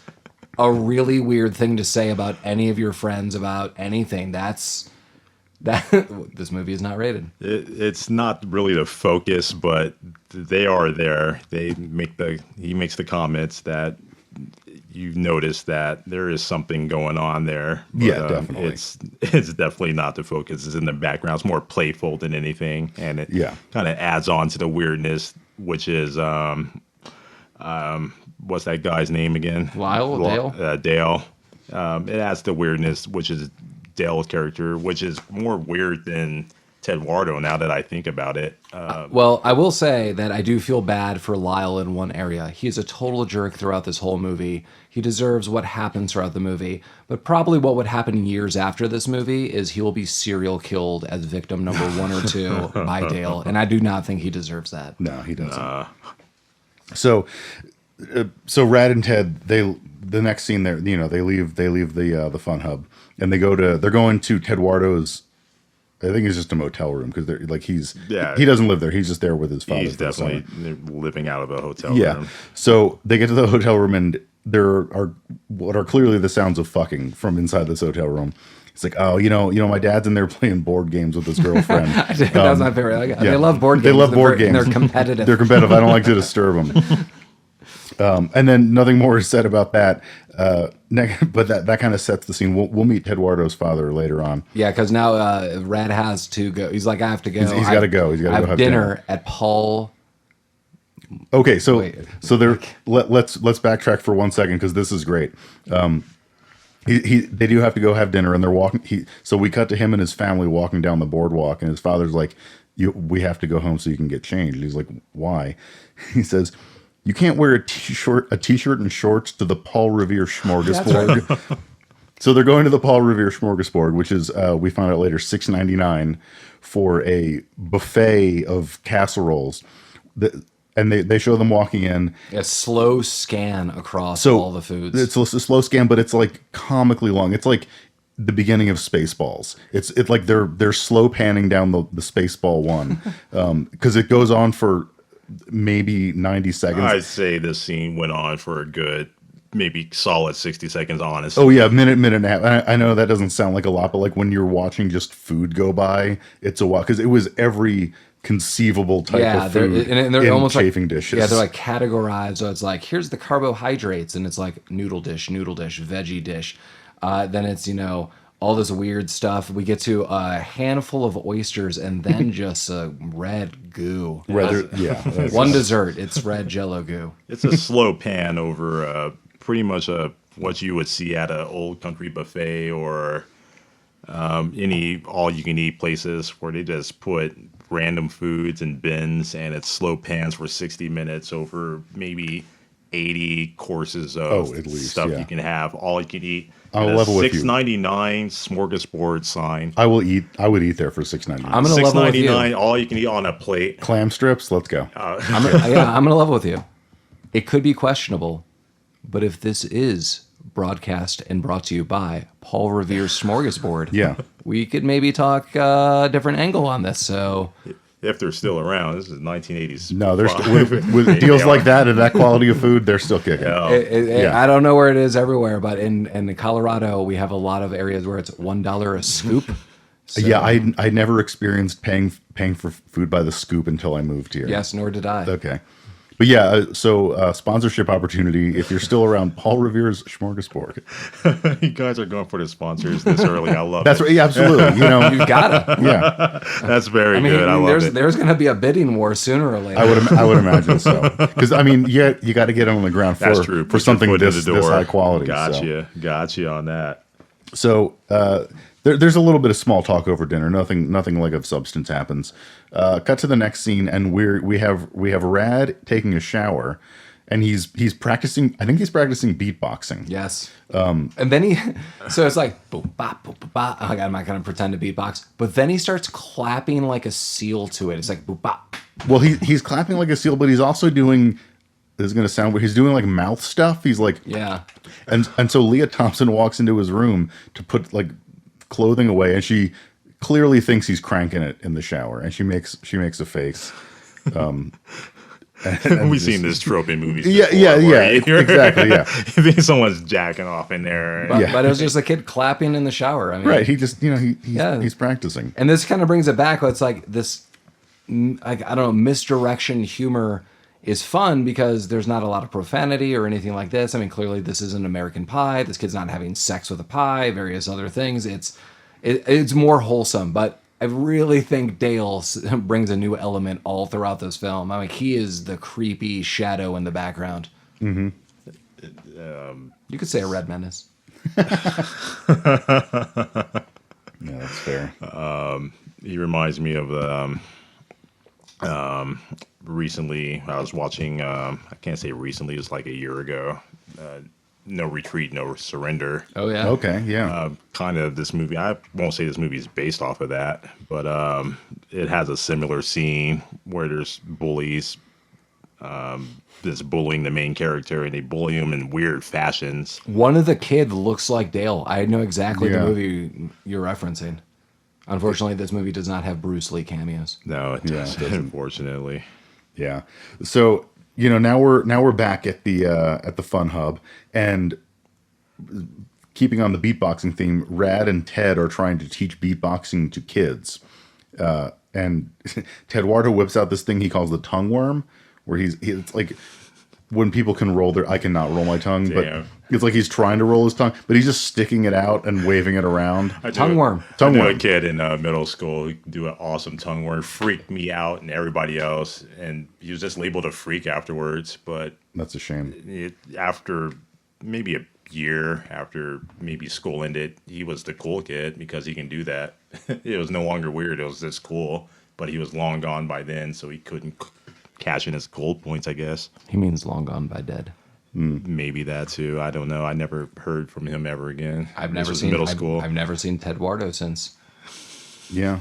a really weird thing to say about any of your friends about anything. This movie is not rated. It's not really the focus, but they are there. He makes the comments that you notice that there is something going on there. But, Yeah, definitely. It's definitely not the focus. It's in the background. It's more playful than anything, and it kind of adds on to the weirdness, which is what's that guy's name again? Dale? Dale. It adds the weirdness, which is Dale's character, which is more weird than Tedwardo now that I think about it. Well, I will say that I do feel bad for Lyle in one area. He's a total jerk throughout this whole movie. He deserves what happens throughout the movie. But probably what would happen years after this movie is he will be serial killed as victim number 1 or 2 by Dale. And I do not think he deserves that. No, he doesn't. So Rad and Ted, the next scene there, they leave the fun hub, and they're going to Tedwardo's I think it's just a motel room because they're like he Yeah. doesn't live there. He's just there with his father. He's for the summer. definitely living out of a hotel Yeah. room. So they get to the hotel room and there are what are clearly the sounds of fucking from inside this hotel room. It's like, oh, my dad's in there playing board games with his girlfriend. That was my favorite. Like, yeah. They love board games. They love board games. They're competitive. They're competitive. I don't like to disturb them. And then nothing more is said about that. But that kind of sets the scene. We'll meet Tedwardo's father later on. Yeah, because now Red has to go. He's like, I have to go. He's got to go. He's got to go have dinner at Paul. Okay, so Wait. let's backtrack for 1 second because this is great. They do have to go have dinner, and they're walking. So we cut to him and his family walking down the boardwalk, and his father's like, "We have to go home so you can get changed." And he's like, "Why?" He says, "You can't wear a t-shirt and shorts to the Paul Revere smorgasbord." So they're going to the Paul Revere smorgasbord, which is we find out later $6.99 for a buffet of casseroles. And they show them walking in. A slow scan across all the foods. It's a slow scan, but it's like comically long. It's like the beginning of Spaceballs. It's like they're slow panning down the Spaceball one because it goes on for maybe 90 seconds. I'd say this scene went on for a good, maybe solid 60 seconds, honestly. Oh yeah, minute and a half. I know that doesn't sound like a lot, but like when you're watching just food go by, it's a while because it was every conceivable type of food and they're in almost chafing like, dishes. Yeah, they're like categorized. So it's like, here's the carbohydrates, and it's like noodle dish, veggie dish. Then it's, all this weird stuff. We get to a handful of oysters and then just a red goo. One dessert, it's red Jello goo. It's a slow pan over pretty much what you would see at an old country buffet or any all-you-can-eat places where they just put random foods in bins and it's slow pans for 60 minutes over maybe 80 courses of at least, stuff yeah. you can have, all you can eat. I'll level with you. $6.99 smorgasbord sign. I would eat there for $6.99. I'm gonna level with you. $6.99, all you can eat on a plate. Clam strips. Let's go. I'm gonna level with you. It could be questionable, but if this is broadcast and brought to you by Paul Revere's Smorgasbord, Yeah. we could maybe talk a different angle on this. So If they're still around, this is 1980s. No, they're with deals like that and that quality of food, they're still kicking. I don't know where it is everywhere, but in Colorado, we have a lot of areas where it's $1 a scoop. So, Yeah, I never experienced paying for food by the scoop until I moved here. yes, nor did I. Okay. But yeah, so sponsorship opportunity. If you're still around, Paul Revere's Smorgasbord. You guys are going for the sponsors this early. I love That's it. right. Yeah, absolutely. You've got it. Yeah, That's very I mean, good. I love it. there's going to be a bidding war sooner or later. I would imagine so. Because I mean, you got to get on the ground That's floor true. for Put your something foot in this the door. high quality. So. Gotcha on that. So there's a little bit of small talk over dinner. Nothing like of substance happens. Cut to the next scene, and we have Rad taking a shower, and he's practicing. I think he's practicing beatboxing. Yes. And then so it's like, boop, bop, boop, boop, bop. Oh, I'm not going to pretend to beatbox. But then he starts clapping like a seal to it. It's like, boop, bop. Well, he's clapping like a seal, but he's also doing. This is gonna sound weird. He's doing like mouth stuff. He's like, Yeah. And so Leah Thompson walks into his room to put like clothing away, and she clearly thinks he's cranking it in the shower, and she makes a face. We've seen this trope in movies. Yeah, before, yeah, where exactly, yeah. You think someone's jacking off in there. But it was just a kid clapping in the shower. I mean, Right. He just he's practicing. And this kind of brings it back. It's like this, like, I don't know, misdirection humor is fun because there's not a lot of profanity or anything like this. I mean, clearly this is an American Pie. This kid's not having sex with a pie, various other things. It's more wholesome, but I really think Dale brings a new element all throughout this film. I mean, he is the creepy shadow in the background. Mm-hmm. You could say a red menace. Yeah, that's fair. He reminds me of recently I was watching. I can't say recently. It was like a year ago. No Retreat, No Surrender. Oh yeah. Okay, yeah. Kind of this movie. I won't say this movie is based off of that, but it has a similar scene where there's bullies. That's bullying the main character, and they bully him in weird fashions. One of the kids looks like Dale. I know exactly Yeah. the movie you're referencing. Unfortunately, this movie does not have Bruce Lee cameos. No, it Yeah, it doesn't. doesn't. Unfortunately. Yeah. So, now we're back at the Fun Hub, and keeping on the beatboxing theme, Rad and Ted are trying to teach beatboxing to kids. And Tedwardo whips out this thing he calls the tongue worm, where it's like when people can roll I cannot roll my tongue, Damn. but it's like he's trying to roll his tongue, but he's just sticking it out and waving it around. Tongue worm. I knew a worm. kid in middle school who could do an awesome tongue worm, freaked me out and everybody else, and he was just labeled a freak afterwards. But That's a shame. after maybe a year after maybe school ended, he was the cool kid because he can do that. It was no longer weird. It was just cool, but he was long gone by then, so he couldn't cash in his gold points, I guess. He means long gone by dead. Maybe that too. I don't know. I never heard from him ever again. I've This never was seen middle school. I've never seen Tedwardo since. Yeah.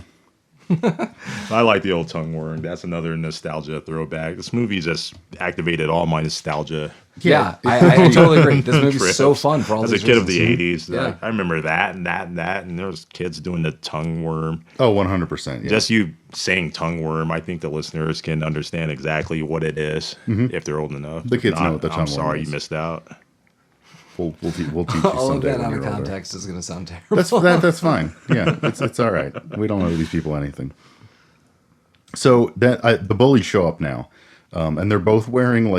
I like the old tongue worm. That's another nostalgia throwback. This movie just activated all my nostalgia. Yeah, I totally agree. This movie's so trips. fun for all As a these kid of reasons. the 80s, Yeah. I remember that and that and that. And there was kids doing the tongue worm. Oh, 100%. Yeah. Just you saying tongue worm, I think the listeners can understand exactly what it is if they're old enough. The If kids not, know what the tongue I'm worm sorry is. you missed out. We'll teach you All of someday that when out of you're older. context is going to sound terrible. That's fine. Yeah, it's all right. We don't owe these people anything. So the bullies show up now, and they're both wearing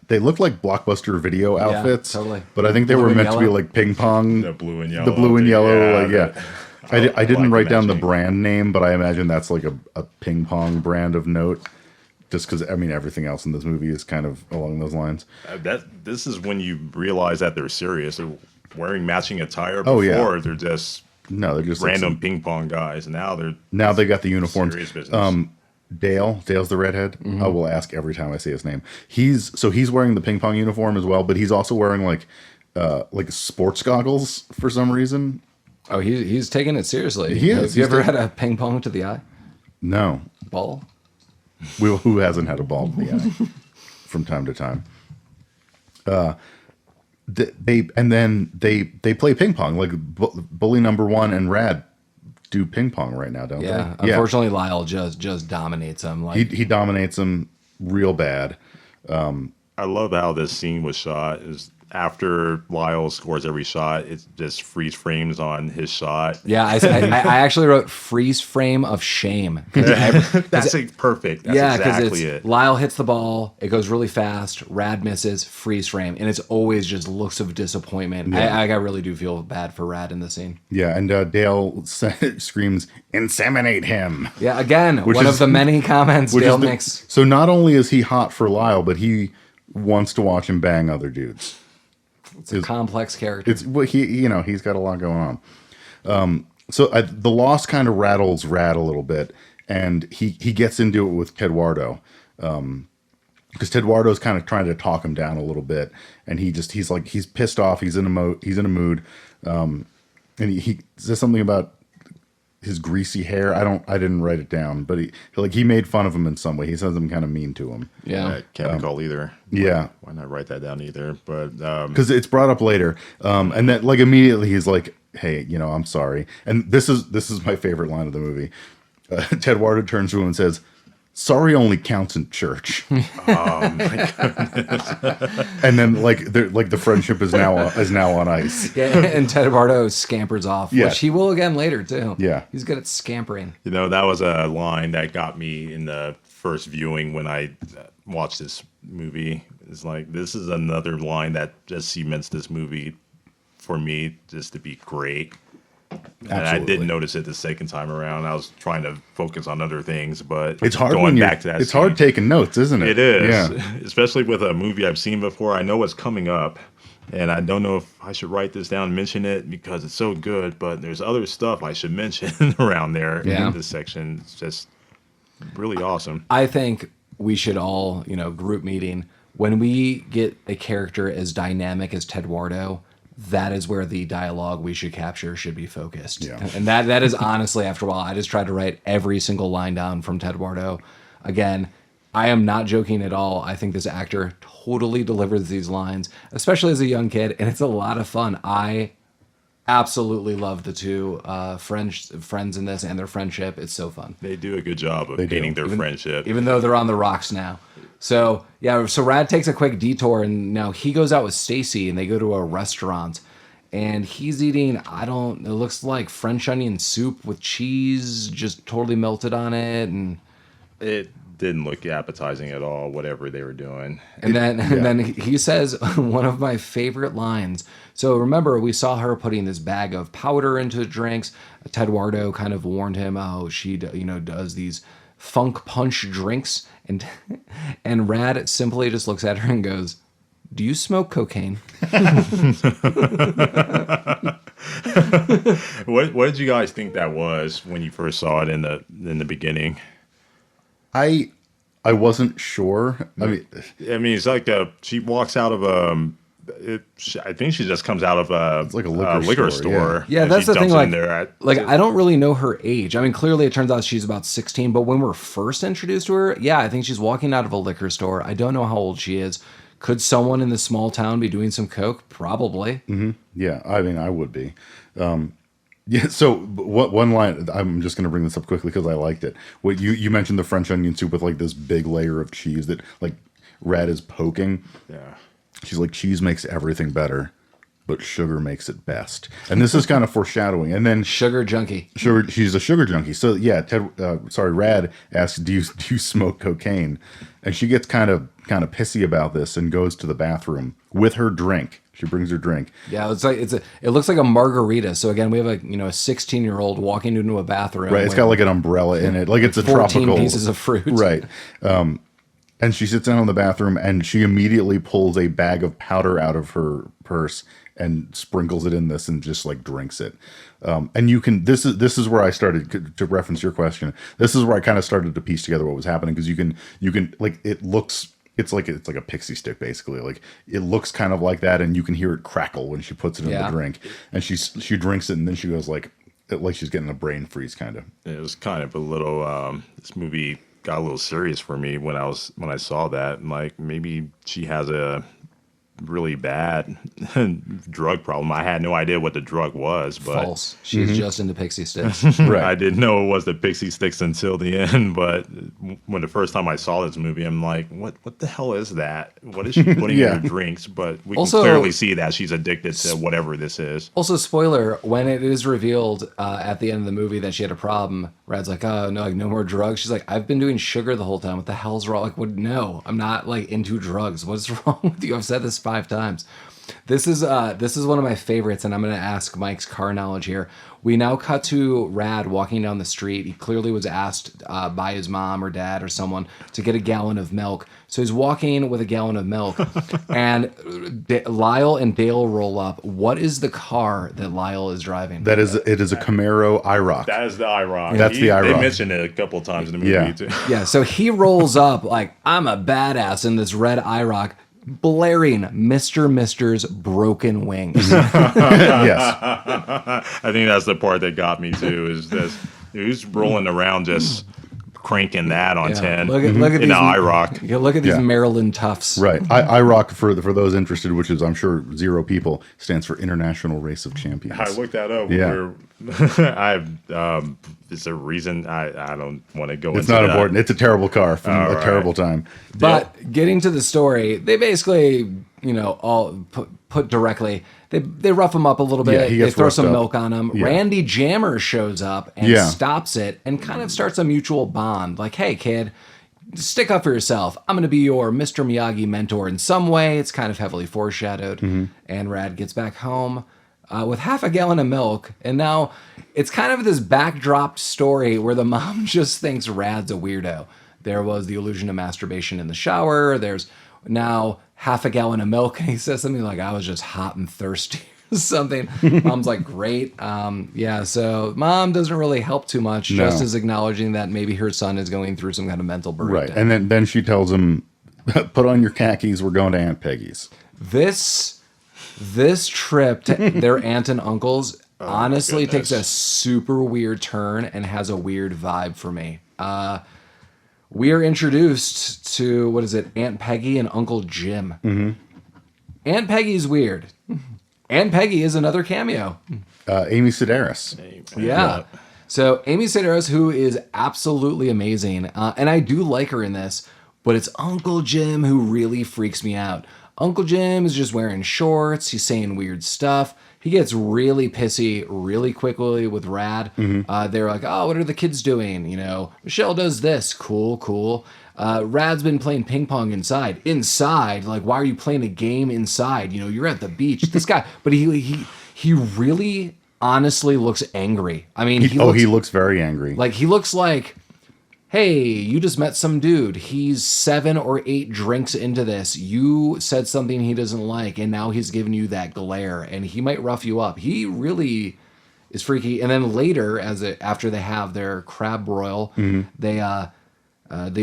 they look like Blockbuster Video outfits. totally. But I think they Blue were and meant to be yellow. like ping pong. The blue and yellow. The blue and yellow. Yeah. I didn't like write down the matching. brand name, but I imagine that's like a ping pong brand of note. Just because everything else in this movie is kind of along those lines. This is when you realize that they're serious. They're wearing matching attire. Before Oh, yeah. they're just No, they're just like random ping pong guys. Now they're now they got the uniforms. serious business. Dale's the redhead. I will ask every time I see his name. He's wearing the ping pong uniform as well, but he's also wearing like sports goggles for some reason. Oh, he's taking it seriously. He is. Have you He's ever taking- had a ping pong to the eye No, ball? who hasn't had a ball in the eye from time to time? They play ping pong like bully number one and Rad do ping pong right now, don't Yeah. they? Unfortunately, Lyle just dominates him. Like He dominates them real bad. I love how this scene was shot. Is after Lyle scores every shot, it just freeze frames on his shot. yeah, I actually wrote freeze frame of shame. That's perfect. That's Yeah, because exactly it. Lyle hits the ball, it goes really fast, Rad misses, freeze frame, and it's always just looks of disappointment. Yeah. I really do feel bad for Rad in the scene. Yeah, and Dale screams, "Inseminate him!" Yeah, again, Which one is- of the many comments Which Dale is the- makes. So not only is he hot for Lyle, but he wants to watch him bang other dudes. It's a complex character. It's well, he's got a lot going on. So the loss kind of rattles Rad a little bit, and he gets into it with Tedwardo, because Tedwardo's kind of trying to talk him down a little bit, and he's pissed off. He's in a mood, and he says something about his greasy hair. I didn't write it down, but he made fun of him in some way. He says I'm kind of mean to him. Yeah. I can't recall either. Yeah. Why not write that down either? But Because it's brought up later, and then like immediately he's like, "Hey, I'm sorry." And this is my favorite line of the movie. Tedwardo turns to him and says, "Sorry only counts in church." oh my God. And then the friendship is now on ice. Yeah, and Tedwardo scampers off, Yeah. which he will again later too. Yeah. He's good at scampering. That was a line that got me in the first viewing when I watched this movie. It's like, this is another line that just cements this movie for me just to be great. And I Absolutely. didn't notice it the second time around. I was trying to focus on other things, but It's hard going when back to that it's scene, hard taking notes, isn't it? It is, Yeah. especially with a movie I've seen before. I know what's coming up, and I don't know if I should write this down and mention it because it's so good, but there's other stuff I should mention around there Yeah. in this section. It's just really awesome. I think we should all, group meeting, when we get a character as dynamic as Tedwardo, that is where the dialogue we should capture should be focused. Yeah. And that is honestly, after a while, I just tried to write every single line down from Tedwardo. Again, I am not joking at all. I think this actor totally delivers these lines, especially as a young kid, and it's a lot of fun. I Absolutely love the two friends in this and their friendship. It's so fun. They do a good job of They do. painting their friendship. Even though they're on the rocks now. So yeah, so Rad takes a quick detour and now he goes out with Stacy and they go to a restaurant and he's eating, it looks like French onion soup with cheese just totally melted on it, and It didn't look appetizing at all, whatever they were doing. And then he says one of my favorite lines. So remember, we saw her putting this bag of powder into the drinks. Tedwardo kind of warned him, oh, she does these funk punch drinks, and Rad simply just looks at her and goes, "Do you smoke cocaine?" What did you guys think that was when you first saw it in the beginning? I wasn't sure. I mean, It's like she walks out of I think she just comes out of It's like a liquor liquor store, store. Yeah, and that's she the thing. dumps it Like, in there. I don't really know her age. I mean, clearly it turns out she's about 16. But when we're first introduced to her, yeah, I think she's walking out of a liquor store. I don't know how old she is. Could someone in this small town be doing some coke? Probably. yeah, I mean, I would be. Yeah. So what one line? I'm just going to bring this up quickly because I liked it. What you mentioned the French onion soup with like this big layer of cheese that like Red is poking. Yeah. She's like, cheese makes everything better, but sugar makes it best. And this is kind of foreshadowing. And then Sugar junkie. she's a sugar junkie. So yeah, Rad asks, do you smoke cocaine? And she gets kind of pissy about this and goes to the bathroom with her drink. She brings her drink. Yeah, it looks like a margarita. So again, we have a 16-year-old walking into a bathroom. Right, it's got like an umbrella in it, like it's a 14 tropical pieces of fruit. Right. And she sits down in the bathroom and she immediately pulls a bag of powder out of her purse and sprinkles it in this and just like drinks it. And you can, this is where I started to reference your question. This is where I kind of started to piece together what was happening. Cause you can like, it's like a pixie stick basically. Like it looks kind of like that. And you can hear it crackle when she puts it in the drink and she drinks it. And then she goes like she's getting a brain freeze kind of. It was kind of a little. This movie got a little serious for me when I saw that. Like maybe she has a really bad drug problem. I had no idea what the drug was, but False. She's just into pixie sticks. Right. I didn't know it was the pixie sticks until the end. But when the first time I saw this movie, I'm like, what the hell is that? What is she putting in her drinks? But we Also, can clearly see that she's addicted to whatever this is. Also, spoiler, when it is revealed at the end of the movie that she had a problem, Rad's like, oh, no, like no more drugs. She's like, I've been doing sugar the whole time. What the hell's wrong? Like, what? No, I'm not like into drugs. What's wrong with you? I've said this 5 times. This is one of my favorites, and I'm going to ask Mike's car knowledge here. We now cut to Rad walking down the street. He clearly was asked by his mom or dad or someone to get a gallon of milk. So he's walking with a gallon of milk, and Lyle and Dale roll up. What is the car that Lyle is driving? It is a Camaro IROC. That is the IROC. That's the IROC. They mentioned it a couple of times in the movie Yeah. too. Yeah, so he rolls up like, I'm a badass in this red IROC, blaring Mister's Broken Wings. Yes. I think that's the part that got me too. Is this who's rolling around just cranking that on 10 Look at in these, the IROC. Yeah, look at these Yeah. Maryland toughs. Right. IROC, for those interested, which is I'm sure 0 people, stands for International Race of Champions. I looked that up. Yeah. It's a reason I don't want to go It's into not that. important. It's a terrible car from All a right. terrible time. But getting to the story, they basically, all put directly, they rough him up a little Yeah, bit. he They gets throw roughed some up. milk on him. Yeah. Randy Jammer shows up and Yeah. stops it and kind of starts a mutual bond. Like, hey, kid, stick up for yourself. I'm going to be your Mr. Miyagi mentor in some way. It's kind of heavily foreshadowed. Mm-hmm. And Rad gets back home with half a gallon of milk. And now it's kind of this backdropped story where the mom just thinks Rad's a weirdo. There was the illusion of masturbation in the shower. There's now half a gallon of milk. And he says something like, I was just hot and thirsty. Something. Mom's like, great. Yeah, so mom doesn't really help too much, just No. as acknowledging that maybe her son is going through some kind of mental breakdown. Right. And then she tells him, put on your khakis. We're going to Aunt Peggy's. This trip to their aunt and uncle's honestly takes goodness. a super weird turn and has a weird vibe for me. We are introduced to, what is it, Aunt Peggy and Uncle Jim. Mm-hmm. Aunt Peggy's weird. And Peggy is another cameo. Amy Sedaris. Yeah. So Amy Sedaris, who is absolutely amazing, and I do like her in this, but it's Uncle Jim who really freaks me out. Uncle Jim is just wearing shorts. He's saying weird stuff. He gets really pissy really quickly with Rad. They're like, oh, what are the kids doing? You know, Michelle does this. Cool, cool. Rad's been playing ping pong inside. Inside? Like, why are you playing a game inside? You know, you're at the beach. This guy, but he really honestly looks angry. I mean, he looks very angry. Like, he looks like, hey, you just met some dude. He's 7 or 8 drinks into this. You said something he doesn't like, and now he's giving you that glare, and he might rough you up. He really is freaky. And then later, after they have their crab broil, the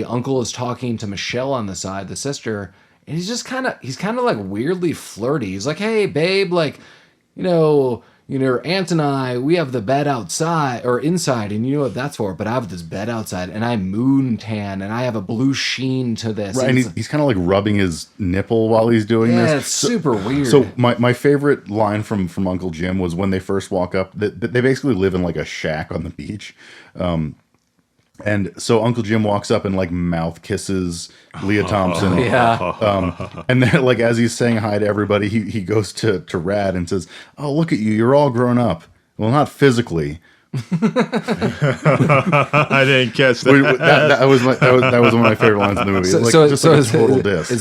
uncle is talking to Michelle on the side, the sister, and he's kind of like weirdly flirty. He's like, hey, babe, like, you know, your aunt and I, we have the bed outside or inside, and you know what that's for. But I have this bed outside, and I'm moon tan, and I have a blue sheen to this. Right, and he's kind of like rubbing his nipple while he's doing this. Yeah, it's super weird. So my favorite line from Uncle Jim was when they first walk up. They basically live in like a shack on the beach. And so Uncle Jim walks up and like mouth kisses Leah Thompson. And then like as he's saying hi to everybody, he goes to Rad and says, "Oh, look at you! You're all grown up. Well, not physically." I didn't catch that. That was one of my favorite lines in the movie. So is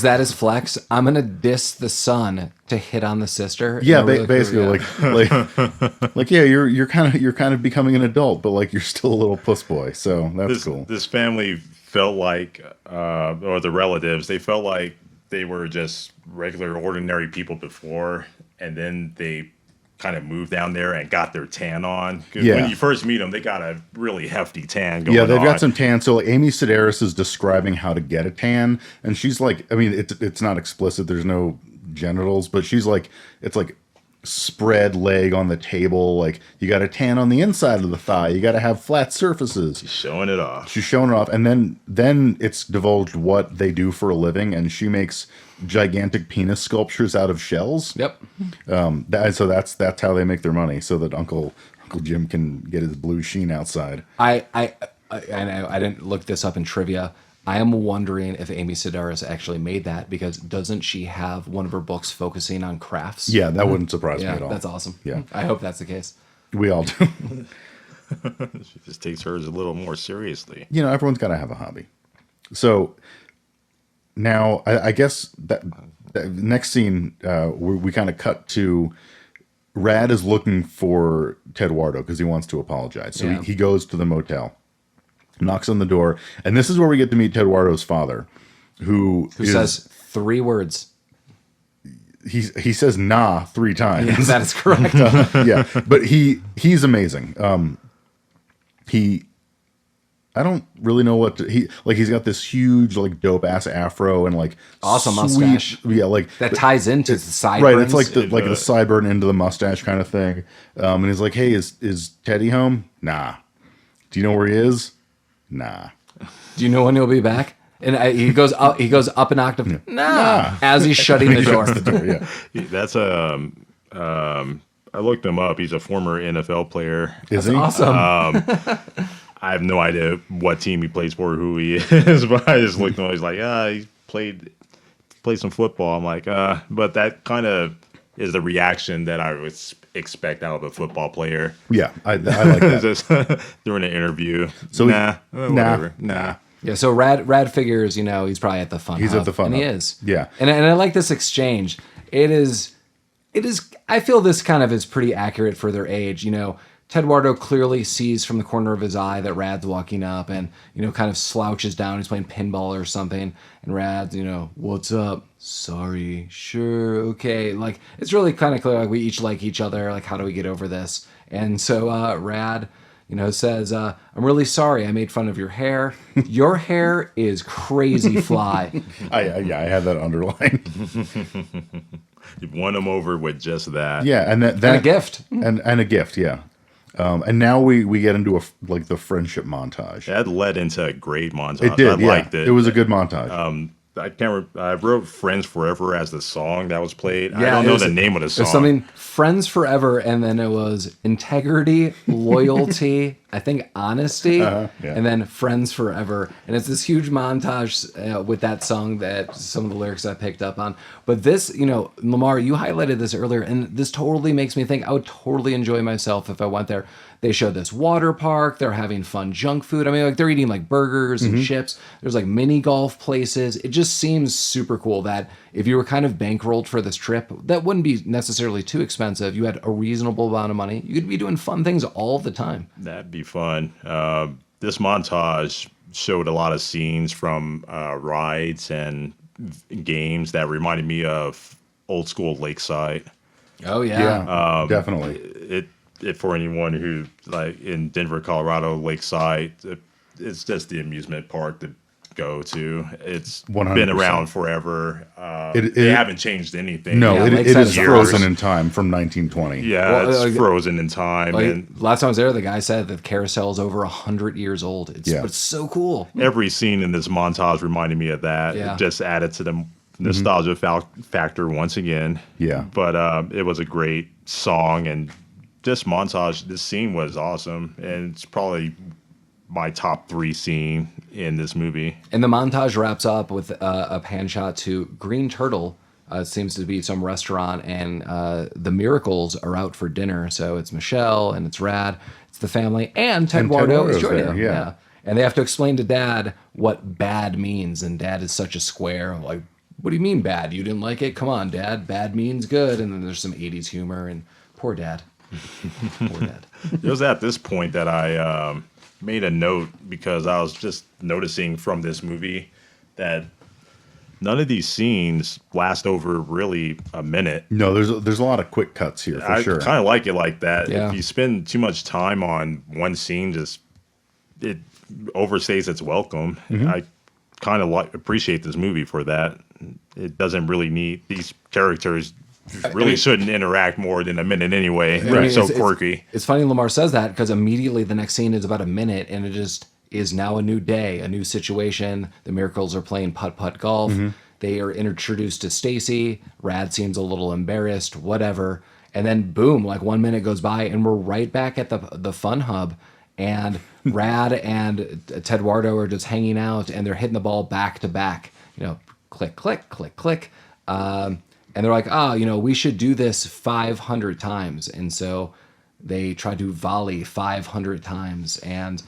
that his flex? I'm gonna diss the son to hit on the sister. Yeah, basically, like yeah, you're kind of becoming an adult, but like you're still a little puss boy. So that's cool. This family felt like, or the relatives, they felt like they were just regular, ordinary people before, and then they kind of moved down there and got their tan on. Yeah. When you first meet them, they got a really hefty tan going on. Yeah, they've got some tan. So like, Amy Sedaris is describing how to get a tan, and she's like, I mean, it's not explicit. There's no genitals, but she's like, it's like spread leg on the table. Like you got a tan on the inside of the thigh. You got to have flat surfaces. She's showing it off. She's showing it off, and then it's divulged what they do for a living, and she makes gigantic penis sculptures out of shells. Yep. So that's how they make their money, so that Uncle Jim can get his blue sheen outside. I know I didn't look this up in trivia. I am wondering if Amy Sedaris actually made that, because doesn't she have one of her books focusing on crafts? Yeah, that wouldn't surprise me at all. That's awesome. Yeah. I hope that's the case. We all do. She just takes hers a little more seriously. You know, everyone's got to have a hobby. So now I guess that next scene, we kind of cut to Rad is looking for Tedwardo because he wants to apologize. So he goes to the motel, knocks on the door, and this is where we get to meet Tedwardo's father, who says 3 words. He says "nah" 3 times. Yeah, that is correct. Yeah, but he's amazing. I don't really know what he's got this huge like dope ass afro and like awesome sweet, mustache. Yeah, like that ties into the sideburns. Right, it's like the sideburn into the mustache kind of thing. And he's like, "Hey, is Teddy home? Nah. Do you know where he is? Nah. Do you know when he'll be back?" And he goes up an octave. Nah. As he's shutting the door. That's I looked him up. He's a former NFL player. Is he? Awesome. I have no idea what team he plays for or who he is, but I just looked at him. He's like, he played some football. I'm like, but that kind of is the reaction that I would expect out of a football player. Yeah, I like that. Just during an interview. So whatever. Nah. Yeah, so Rad figures, he's probably at the fun He's hub, at the fun and hub. he is. Yeah. And I like this exchange. It is, I feel this kind of is pretty accurate for their age. Tedwardo clearly sees from the corner of his eye that Rad's walking up and, kind of slouches down. He's playing pinball or something. And Rad's, "What's up? Sorry. Sure. Okay." Like, it's really kind of clear, like, we each like each other. Like, how do we get over this? And so Rad, says, "I'm really sorry I made fun of your hair. Your hair is crazy fly." I had that underlined. You won him over with just that. Yeah, and And a gift. And a gift, yeah. And now we get into the friendship montage. That led into a great montage. It did. I liked it. It was a good montage. I can't. I wrote "Friends Forever" as the song that was played. I Yeah, don't it know was- the name of the It song. was something Friends Forever, and then it was integrity, loyalty, I think honesty, Yeah. and then Friends Forever. And it's this huge montage with that song that some of the lyrics I picked up on. But this, Lamar, you highlighted this earlier, and this totally makes me think I would totally enjoy myself if I went there. They show this water park. They're having fun junk food. I mean, like they're eating like burgers and chips. There's like mini golf places. It just seems super cool that if you were kind of bankrolled for this trip, that wouldn't be necessarily too expensive. You had a reasonable amount of money. You could be doing fun things all the time. That'd be fun. This montage showed a lot of scenes from rides and games that reminded me of old school Lakeside. Oh Yeah, definitely. It for anyone who like in Denver, Colorado, Lakeside, it's just the amusement park to go to. It's 100%. been around forever. They haven't changed anything. No, Yeah, it Lakeside is is frozen in time from 1920. Yeah, Well, it's frozen in time, Like, and last time I was there, the guy said that the carousel is over 100 years old. But it's so cool. every scene in this montage reminded me of that. Yeah. It just added to the nostalgia factor once again. Yeah. But it was a great song, and this montage, this scene was awesome, and it's probably my top 3 scene in this movie. And the montage wraps up with a pan shot to Green Turtle. It seems to be some restaurant, and the Miracles are out for dinner. So it's Michelle and it's Rad, it's the family, and Tedwardo is Tedwardo's joining there, them. yeah. And they have to explain to Dad what bad means, and Dad is such a square. Like, what do you mean bad? You didn't like it? Come on, Dad. Bad means good. And then there's some 80s humor, and poor Dad. Poor Dad. It was at this point that I made a note because I was just noticing from this movie that none of these scenes last over really a minute. No, there's a lot of quick cuts here for I sure. kind of like it like that. Yeah. If you spend too much time on one scene, just it overstays its welcome. I kind of appreciate this movie for that. It doesn't really need these characters. Really shouldn't interact more than a minute anyway. They're mean, so quirky. It's funny Lamar says that because immediately the next scene is about a minute, and it just is now a new day, a new situation. The Miracles are playing putt-putt golf. They are introduced to Stacy. Rad seems a little embarrassed, whatever. And then boom, like 1 minute goes by, and we're right back at the fun hub. And Rad and Tedwardo are just hanging out, and they're hitting the ball back to back. Click, click, click, click. And they're like, we should do this 500 times. And so they try to volley 500 times. And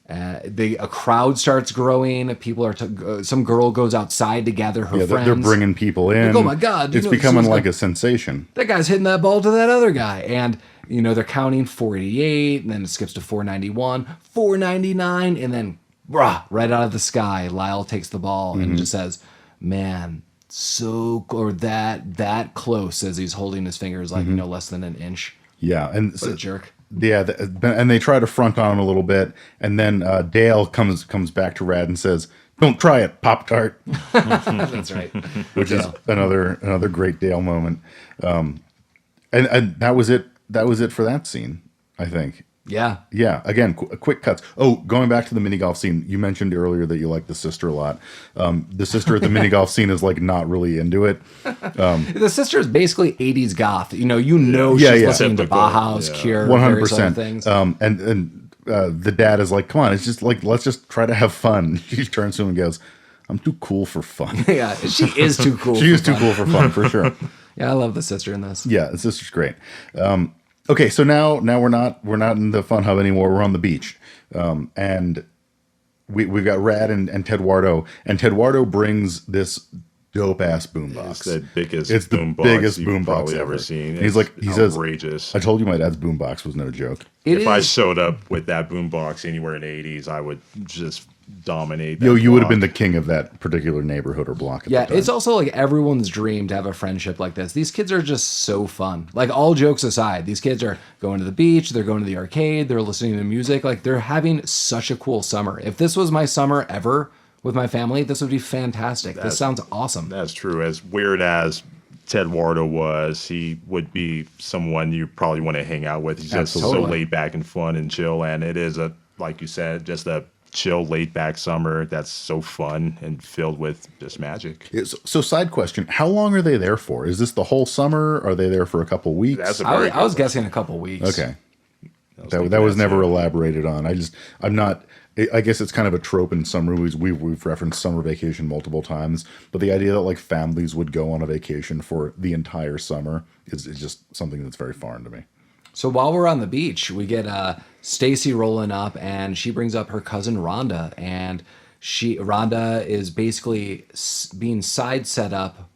a crowd starts growing. People are some girl goes outside to gather her friends. They're bringing people in. Like, oh my God, it's becoming like a sensation. That guy's hitting that ball to that other guy. And, they're counting 488, and then it skips to 491, 499, and then right out of the sky, Lyle takes the ball and just says, man, or that close, as he's holding his fingers like less than an inch. Yeah, and What a jerk. Yeah, and they try to front on him a little bit, and then Dale comes back to Rad and says, "Don't try it, Pop-Tart," That's right. which is another great Dale moment. And that was it. That was it for that scene, I think. Yeah. Yeah, again, quick cuts. Oh, going back to the mini golf scene, you mentioned earlier that you like the sister a lot. The sister at the mini golf scene is like not really into it. The sister is basically 80s goth. She's listening to Typical, Bauhaus, yeah. Cure, 100%. things. And the dad is like, "Come on, it's just like let's just try to have fun." She turns to him and goes, "I'm too cool for fun." Yeah, she is too cool. She is too cool for fun for sure. Yeah, I love the sister in this. Yeah, the sister's great. Okay, so now we're not in the fun hub anymore. We're on the beach, and we've got Rad and Tedwardo, and Tedwardo brings this dope ass boombox. It's the biggest It's the boombox biggest you've boombox probably ever. ever seen. And he's It's like, he says, outrageous. "I told you my dad's boombox was no joke." If I showed up with that boombox anywhere in the 80s, I would just dominate. That You would have block. been the king of that particular neighborhood or block. At Yeah, the time. it's also like everyone's dream to have a friendship like this. These kids are just so fun. Like, all jokes aside, these kids are going to the beach, they're going to the arcade, they're listening to music. Like, they're having such a cool summer. If this was my summer ever with my family, this would be fantastic. This sounds awesome. That's true. As weird as Tedwardo was, he would be someone you probably want to hang out with. He's just so Absolutely. laid back and fun and chill. And it is like you said, just a chill, laid back summer that's so fun and filled with just magic. So side question, how long are they there for? Is this the whole summer? Are they there for a couple weeks? That's a I was guessing a couple weeks. Okay. That was never elaborated on. I'm not. I guess it's kind of a trope in some movies. We've referenced summer vacation multiple times, but the idea that like families would go on a vacation for the entire summer is just something that's very foreign to me. So while we're on the beach, we get Stacy rolling up, and she brings up her cousin Rhonda, and Rhonda is basically being side set up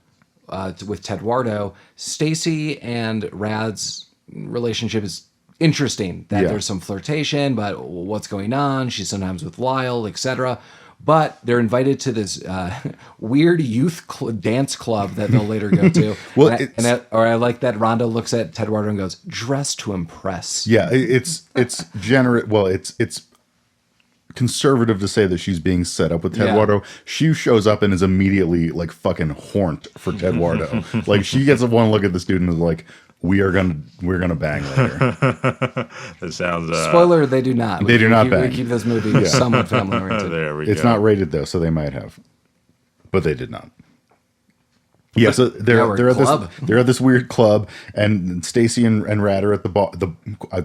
with Tedwardo. Stacy and Rad's relationship is interesting. That there's some flirtation, but what's going on? She's sometimes with Lyle, etc. But they're invited to this weird youth dance club that they'll later go to. Well, I like that Rhonda looks at Tedwardo and goes, "Dress to impress." Yeah, it's generous. Well, it's conservative to say that she's being set up with Tedwardo. She shows up and is immediately like fucking horned for Tedwardo. Like she gets one look at the student and is like, we're gonna bang later. That sounds. Spoiler: they do not. They do not We bang. keep this movie somewhat family oriented. There we It's go. not rated though, so they might have, but they did not. Yeah, so they're at this weird club, and Stacy and Rad are at the bar, the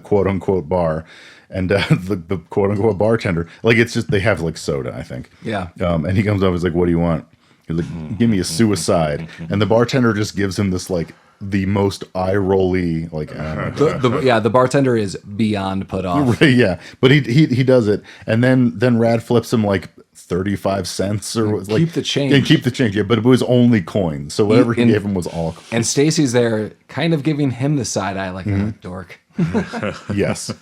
quote unquote bar, and the quote unquote bartender, like it's just they have like soda, I think. Yeah. And he comes up, he's like, "What do you want?" He's like, "Give me a suicide," and the bartender just gives him this like the most eye rolly like. The bartender is beyond put off. Yeah, but he does it, and then Rad flips him like 35 cents or like Keep the change. Yeah, keep the change. Yeah, but it was only coins, so whatever he gave him was all. And Stacy's there, kind of giving him the side eye, like a dork. Yes.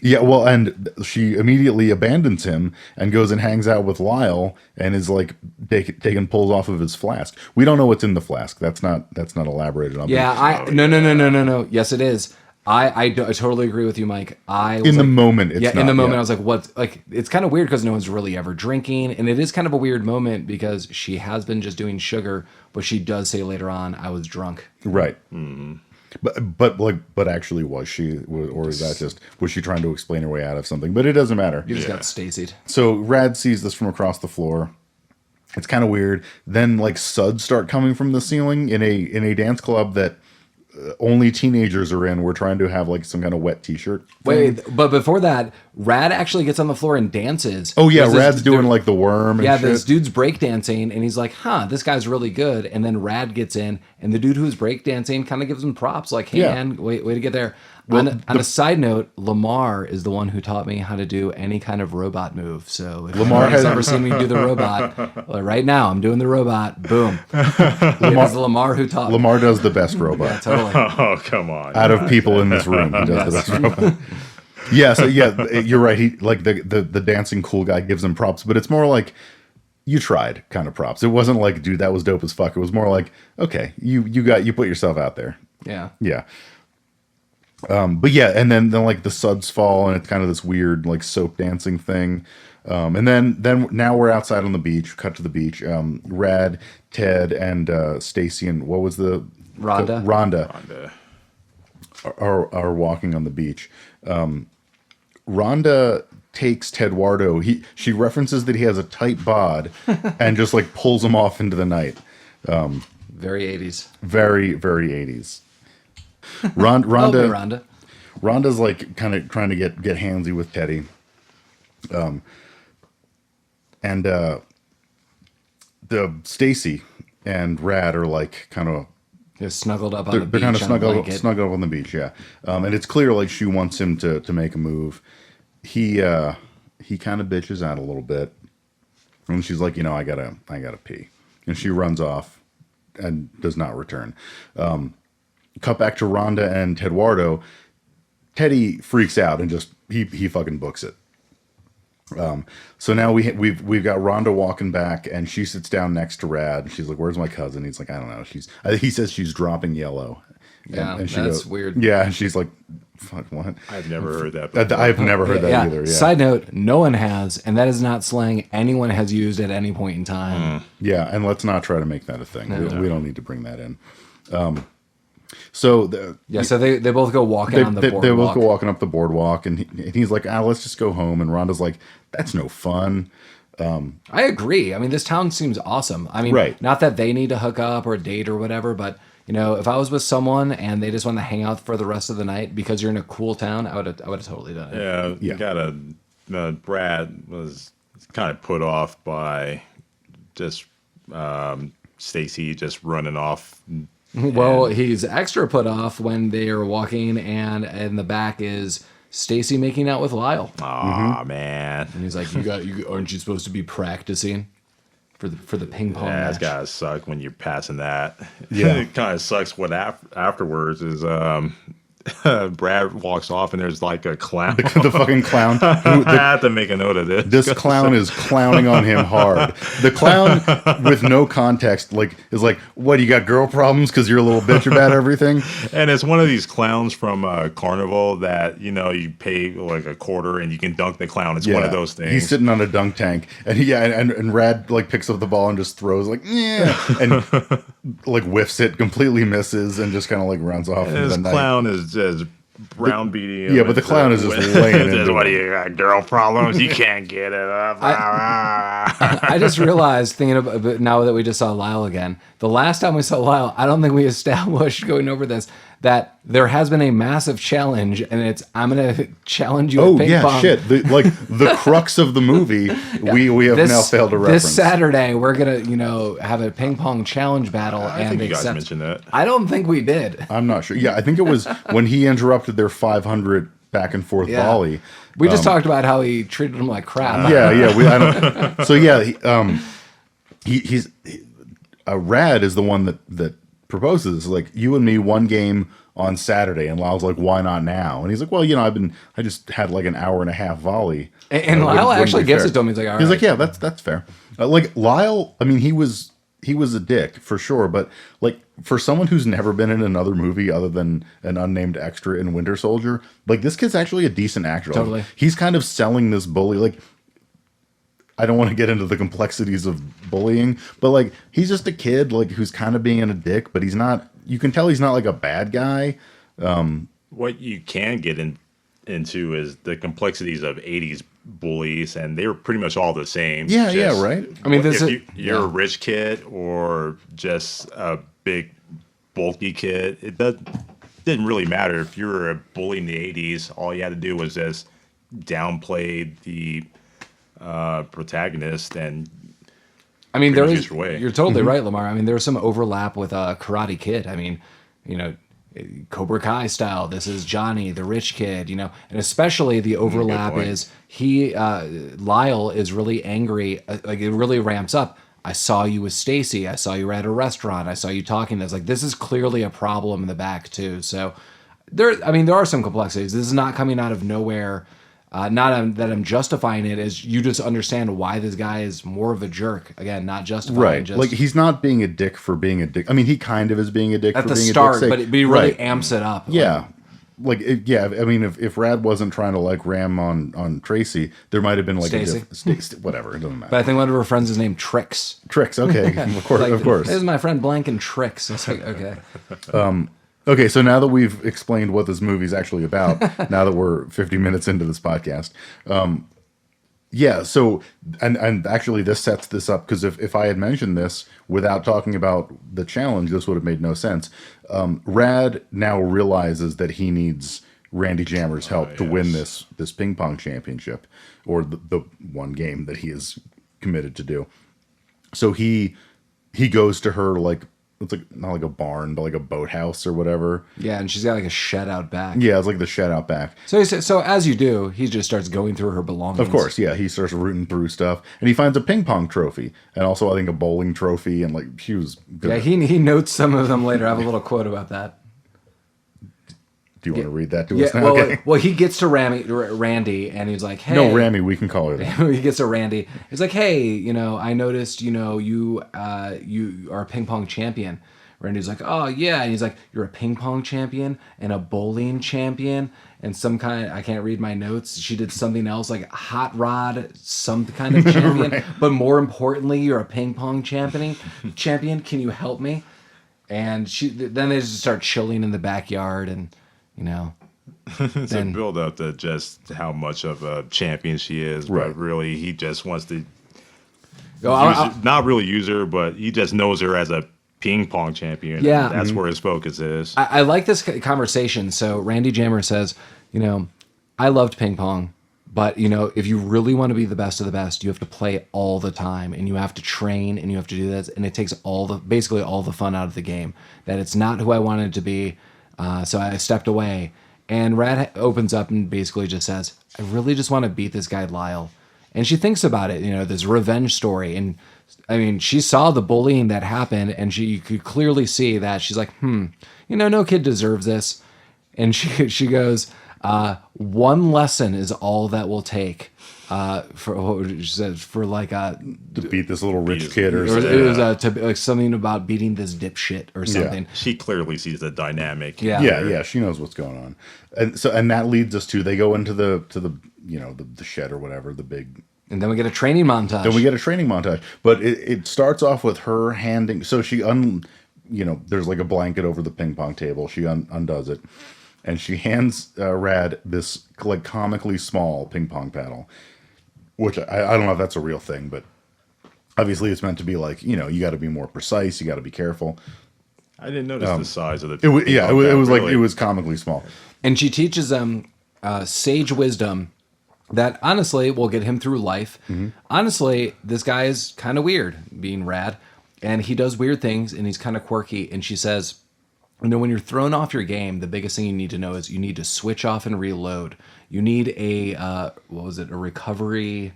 Yeah, well, and she immediately abandons him and goes and hangs out with Lyle and is like taking pulls off of his flask. We don't know what's in the flask. That's not elaborated on. Yeah, no. Yes, it is. I totally agree with you, Mike. In the moment, it's in the moment, yeah. I was like, "What?" Like, it's kind of weird because no one's really ever drinking, and it is kind of a weird moment because she has been just doing sugar, but she does say later on, "I was drunk." Right. But actually, was she, or is that just was she trying to explain her way out of something? But it doesn't matter. You just got Stacy'd. So Rad sees this from across the floor. It's kind of weird. Then like suds start coming from the ceiling in a dance club that only teenagers are in. We're trying to have like some kind of wet t-shirt thing. Wait, but before that, Rad actually gets on the floor and dances. Oh yeah, There's this- Rad's doing like the worm and Yeah, shit. this dude's breakdancing, and he's like, this guy's really good. And then Rad gets in, and the dude who's breakdancing kind of gives him props, like, hey, Yeah. man, way to get there. On a side note, Lamar is the one who taught me how to do any kind of robot move. So if Lamar has ever seen me do the robot, well, right now I'm doing the robot. Boom. It was Lamar who taught me. Lamar does the best robot. Totally. Oh, come on. Out of people in this room, he does the best robot. Yeah, so yeah, you're right. He like the dancing cool guy gives him props, but it's more like you tried kind of props. It wasn't like, dude, that was dope as fuck. It was more like, okay, you put yourself out there. Yeah. Yeah. But yeah, and then like the suds fall, and it's kind of this weird like soap dancing thing. And then now we're outside on the beach. Cut to the beach. Rad, Ted, and Stacy, and what was the Rhonda. Rhonda. Are walking on the beach. Rhonda takes Tedwardo. She references that he has a tight bod, and just like pulls him off into the night. Very 80s. Very, very 80s. Rhonda. Rhonda's like kind of trying to get handsy with Teddy. And the Stacy and Rad are like kind of Just snuggled up on the beach. they're kind of on a blanket. snuggled up on the beach, yeah. And it's clear like she wants him to make a move. He kind of bitches out a little bit, and she's like, I gotta pee, and she runs off and does not return. Cut back to Rhonda and Tedwardo. Teddy freaks out and just he fucking books it. So now we've got Rhonda walking back, and she sits down next to Rad, and she's like, "Where's my cousin?" He's like, "I don't know." He says she's dropping yellow. Yeah, and she that's goes, weird. Yeah, and she's like, "Fuck what?" I've never heard that before. I've never heard that either. Yeah. Side note, no one has, and that is not slang anyone has used at any point in time. Yeah, and let's not try to make that a thing. We don't need to bring that in. So So they both go walking on the boardwalk. they both go walking up the boardwalk, and he's like, let's just go home. And Rhonda's like, that's no fun. I agree. I mean, this town seems awesome. I mean, Right. not that they need to hook up or date or whatever, but if I was with someone and they just want to hang out for the rest of the night because you're in a cool town, I would have totally done it. Yeah, Yeah. you gotta. Brad was kind of put off by just Stacy just running off. Well, he's extra put off when they are walking and in the back is Stacy making out with Lyle. Aw, man. And he's like, aren't you supposed to be practicing for the ping pong Yeah, it's match? gotta suck when you're passing that. Yeah. It kind of sucks what afterwards is Brad walks off and there's like a clown. The fucking clown. I have to make a note of this. This clown is clowning on him hard. The clown, with no context, is like, what, you got girl problems because you're a little bitch about everything? And it's one of these clowns from Carnival that, you pay like a quarter and you can dunk the clown. It's one of those things. He's sitting on a dunk tank, and and Rad picks up the ball and just throws yeah, and whiffs it, completely misses, and just kind of runs off. And this clown is just brownbeating. Yeah, but the clown is just laying into what do it. you got, girl problems? You can't get it up. I just realized, thinking about now that we just saw Lyle again, the last time we saw Lyle, I don't think we established going over this, that there has been a massive challenge, and it's, I'm going to challenge you at ping pong. Shit. The crux of the movie, we have now failed to reference. This Saturday, we're going to, have a ping pong challenge battle. I think you guys mentioned that. I don't think we did. I'm not sure. Yeah, I think it was when he interrupted their 500 back and forth volley. We just talked about how he treated him like crap. I don't. So he's Rad is the one that proposes, like, you and me, one game on Saturday, and Lyle's like, why not now? And he's like, well, I just had like an hour and a half volley. And Lyle actually gives it to him. He's like, all right. He's like, yeah, that's fair. Lyle, I mean, he was a dick for sure, but for someone who's never been in another movie other than an unnamed extra in Winter Soldier, this kid's actually a decent actor. Totally. He's kind of selling this bully. I don't want to get into the complexities of bullying, but he's just a kid who's kind of being a dick, but he's not. You can tell he's not a bad guy. What you can get into is the complexities of 80s bullies, and they were pretty much all the same. Yeah, right. I mean, you're a rich kid or just a big bulky kid, didn't really matter. If you were a bully in the 80s, all you had to do was just downplay the protagonist, and I mean, you're totally right, Lamar. I mean, there's some overlap with Karate Kid. I mean, Cobra Kai style. This is Johnny, the rich kid, and especially the overlap is Lyle is really angry. It really ramps up. I saw you with Stacy. I saw you at a restaurant. I saw you talking. This is clearly a problem in the back too. So there are some complexities. This is not coming out of nowhere. Not that I'm justifying it, as you just understand why this guy is more of a jerk. Again, not justifying. Right. He's not being a dick for being a dick. I mean, he kind of is being a dick at for the being start, a dick. but he really amps it up. Yeah. I mean, if Rad wasn't trying to ram on Tracy, there might have been Stacey. Whatever, it doesn't matter. But I think one of her friends is named Trix. Tricks, okay, of course. This is my friend Blank and Trix. It's like, okay. Okay, so now that we've explained what this movie's actually about, now that we're 50 minutes into this podcast, so and actually this sets this up, because if I had mentioned this without talking about the challenge, this would have made no sense. Rad now realizes that he needs Randy Jammer's help to win this ping pong championship, or the one game that he is committed to do. So he goes to her it's not like a barn, but like a boathouse or whatever. Yeah, and she's got a shed out back. Yeah, it's like the shed out back. So as you do, he just starts going through her belongings. Of course, yeah. He starts rooting through stuff, and he finds a ping pong trophy, and also I think a bowling trophy, and she was good. Yeah, he notes some of them later. I have a little quote about that. Do you want to read that to us now? Well, he gets to Randy, and he's like, hey. No, Ramy, we can call her that. He gets to Randy. He's like, hey, I noticed, you are a ping pong champion. Randy's like, oh, yeah. And he's like, you're a ping pong champion and a bowling champion and some kind of, I can't read my notes. She did something else, like hot rod, some kind of champion. Right. But more importantly, you're a ping pong champion. Can you help me? And then they just start chilling in the backyard, and you know, It's a then build up to just how much of a champion she is, Right. but really he just wants to not really use her, but he just knows her as a ping pong champion. Yeah. And that's where his focus is. I like this conversation. So Randy Jammer says, you know, I loved ping pong, but you know, if you really want to be the best of the best, you have to play all the time, and you have to train, and you have to do this, and it takes basically all the fun out of the game. That it's not who I wanted to be, so I stepped away. And Rad opens up and basically just says, I really just want to beat this guy Lyle. And she thinks about it, you know, this revenge story. And I mean, she saw the bullying that happened, and you could clearly see that she's like, you know, no kid deserves this. And she goes, one lesson is all that will take for what she says, for like To beat this little rich kid or it something. was like something about beating this dipshit or something. She clearly sees the dynamic. Yeah. Yeah, she knows what's going on, and that leads us to they go into the you know the shed or whatever, the big. And then we get a training montage. Then we get a training montage, but it starts off with her handing. So she you know, there's like a blanket over the ping pong table. She undoes it, and she hands Rad this like comically small ping pong paddle, which I don't know if that's a real thing, but obviously it's meant to be like, you know, you got to be more precise, you got to be careful. I didn't notice the size of the It was ping yeah, pong it was pad, like really. it was comically small. And she teaches them sage wisdom that honestly will get him through life. Honestly, this guy is kind of weird, being Rad, and he does weird things, and he's kind of quirky. And she says, you know, when you're thrown off your game, the biggest thing you need to know is you need to switch off and reload. You need a recovery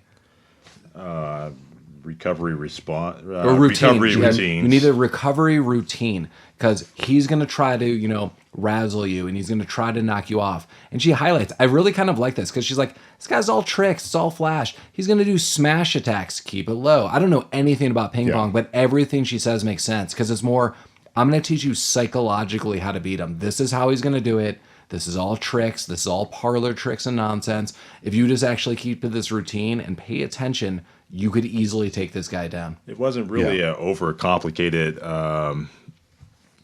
recovery response or routine. recovery routines. You need a recovery routine, because he's going to try to, you know, razzle you, and he's going to try to knock you off. And she highlights, I really kind of like this, because she's like, this guy's all tricks, it's all flash. He's going to do smash attacks, keep it low. I don't know anything about ping pong, but everything she says makes sense, because it's more, I'm going to teach you psychologically how to beat him. This is how he's going to do it. This is all tricks. This is all parlor tricks and nonsense. If you just actually keep to this routine and pay attention, you could easily take this guy down. It wasn't really a overcomplicated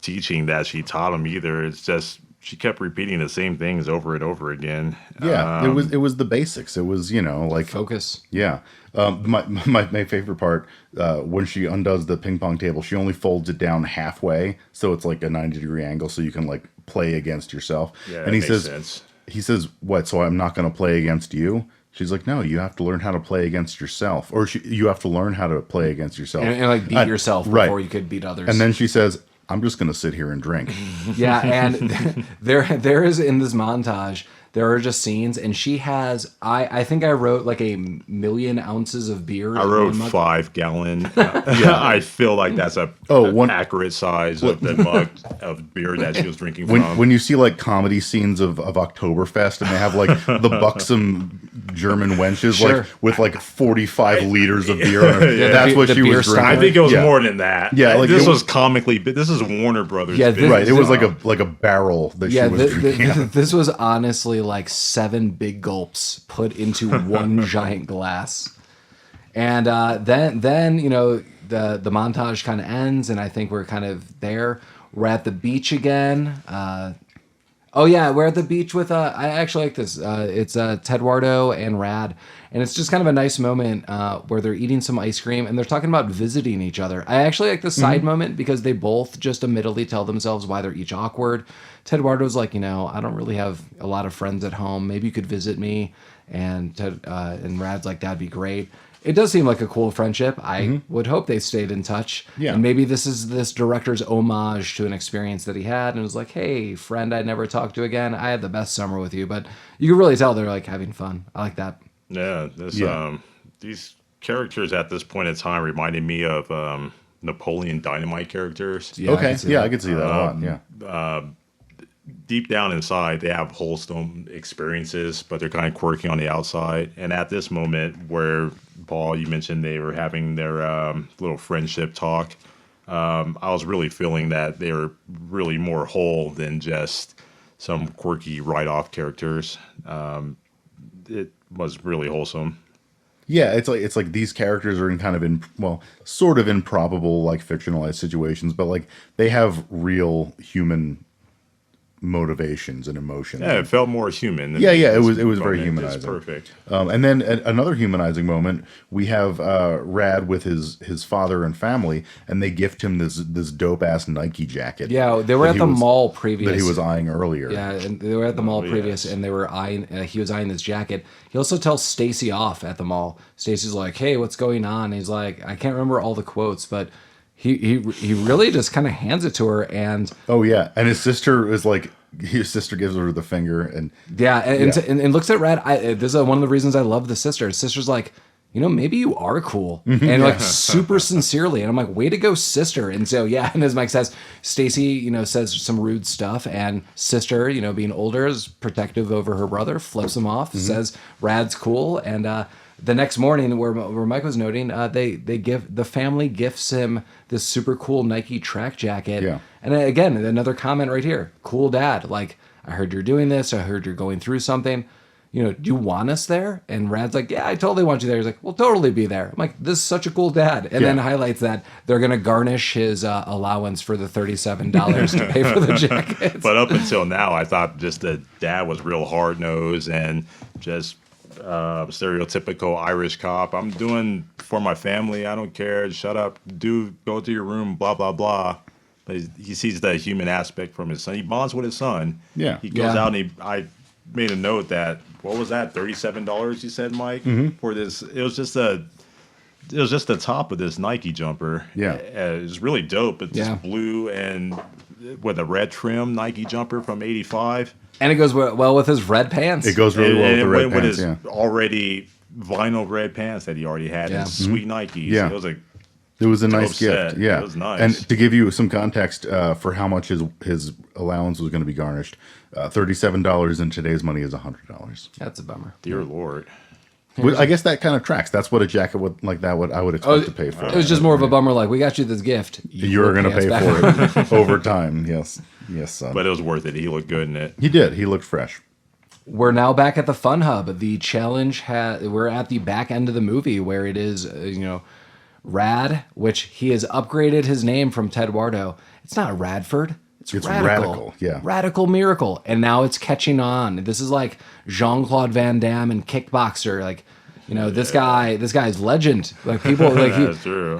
teaching that she taught him either. It's just she kept repeating the same things over and over again. Yeah, it was the basics. It was, you know, like Focus. yeah. My favorite part, when she undoes the ping pong table, she only folds it down halfway, so it's like a 90-degree angle, so you can like play against yourself. Yeah, and he that makes sense. he says, "What? So I'm not going to play against you?" She's like, "No, you have to learn how to play against yourself, or you have to learn how to play against yourself And like beat yourself right. before you could beat others." And then she says, "I'm just going to sit here and drink." yeah, and there is in this montage, there are just scenes, and she has, I think I wrote like 1,000,000 ounces of beer. I in wrote one mug. 5 gallon. I feel like that's an accurate size of the mug of beer that she was drinking from. When you see like comedy scenes of Oktoberfest, and they have like the buxom German wenches Sure. like with like 45 liters of beer, that's what the she beer was style. drinking. I think it was Yeah. more than that. Yeah, like this it was comically. This is Warner Brothers. Yeah, business. Right, it was like a barrel that Yeah, she was drinking. this was honestly like 7 big gulps put into one giant glass. And then you know, the montage kind of ends, and I think we're kind of there. We're at the beach again. Oh yeah, we're at the beach with I actually like this. It's Tedwardo and Rad, and it's just kind of a nice moment where they're eating some ice cream and they're talking about visiting each other. I actually like the side moment because they both just admittedly tell themselves why they're each awkward. Tedwardo's like, you know, I don't really have a lot of friends at home. Maybe you could visit me. And Rad's like, that'd be great. It does seem like a cool friendship. I would hope they stayed in touch. Yeah. And maybe this is this director's homage to an experience that he had, and it was like, hey, friend I'd never talk to again, I had the best summer with you. But you can really tell they're like having fun. I like that. Yeah, these characters at this point in time reminded me of Napoleon Dynamite characters. Yeah, Okay, can see yeah, that. I could see that a lot. Yeah, Deep down inside, they have wholesome experiences, but they're kind of quirky on the outside. And at this moment where, Paul, you mentioned they were having their little friendship talk, I was really feeling that they were really more whole than just some quirky write-off characters. It was really wholesome. Yeah, it's like these characters are in kind of sort of improbable, like fictionalized situations, but like they have real human motivations and emotions. Yeah, it felt more human. Yeah, it this was very moment. humanizing. It's perfect. And then another humanizing moment, we have Rad with his father and family, and they gift him this dope ass Nike jacket. Yeah, they were at the mall previous. That he was eyeing earlier. Yeah, and they were at the mall previous, and they were eyeing. He was eyeing this jacket. He also tells Stacy off at the mall. Stacy's like, "Hey, what's going on?" He's like, "I can't remember all the quotes, but." He really just kind of hands it to her, and oh yeah, and his sister is like, his sister gives her the finger, and and looks at Rad. This is one of the reasons I love the sister. His sister's like, maybe you are cool, and like super sincerely, and I'm like, way to go, sister. And so and as Mike says, Stacy, says some rude stuff, and sister, being older, is protective over her brother, flips him off, says Rad's cool, and the next morning, where Mike was noting, the family gifts him this super cool Nike track jacket. Yeah. And again, another comment right here. Cool dad. Like, I heard you're doing this. I heard you're going through something. Do you want us there? And Rad's like, yeah, I totally want you there. He's like, we'll totally be there. I'm like, this is such a cool dad. And then highlights that they're going to garnish his allowance for the $37 to pay for the jacket. But up until now, I thought just the dad was real hard-nosed and just stereotypical Irish cop. I'm doing for my family. I don't care. Shut up. Go to your room. Blah blah blah. But he sees the human aspect from his son. He bonds with his son. Yeah. He goes out and I made a note that what was that? $37 you said, Mike, for this. It was just the top of this Nike jumper. Yeah. It was really dope. It's just blue and with a red trim Nike jumper from '85. And it goes well with his red pants. It goes really well with the red pants. With his already vinyl red pants that he already had. Yeah. And sweet Nikes. Yeah. It was a nice gift. Set. Yeah. It was nice. And to give you some context for how much his allowance was going to be garnished, $37 in today's money is $100. That's a bummer. Dear Lord. Well, I guess that kind of tracks. That's what a jacket I would expect to pay for. It was just more of a bummer. Like, we got you this gift. You're going to pay for it over time. Yes, son. But it was worth it. He looked good in it. He did. He looked fresh. We're now back at the Fun Hub. The challenge we're at the back end of the movie where it is, Rad, which he has upgraded his name from Tedwardo. It's not Radford. It's Radical. Yeah. Radical Miracle. And now it's catching on. This is like Jean-Claude Van Damme and Kickboxer. Like, this guy's legend. Like, people like That's true.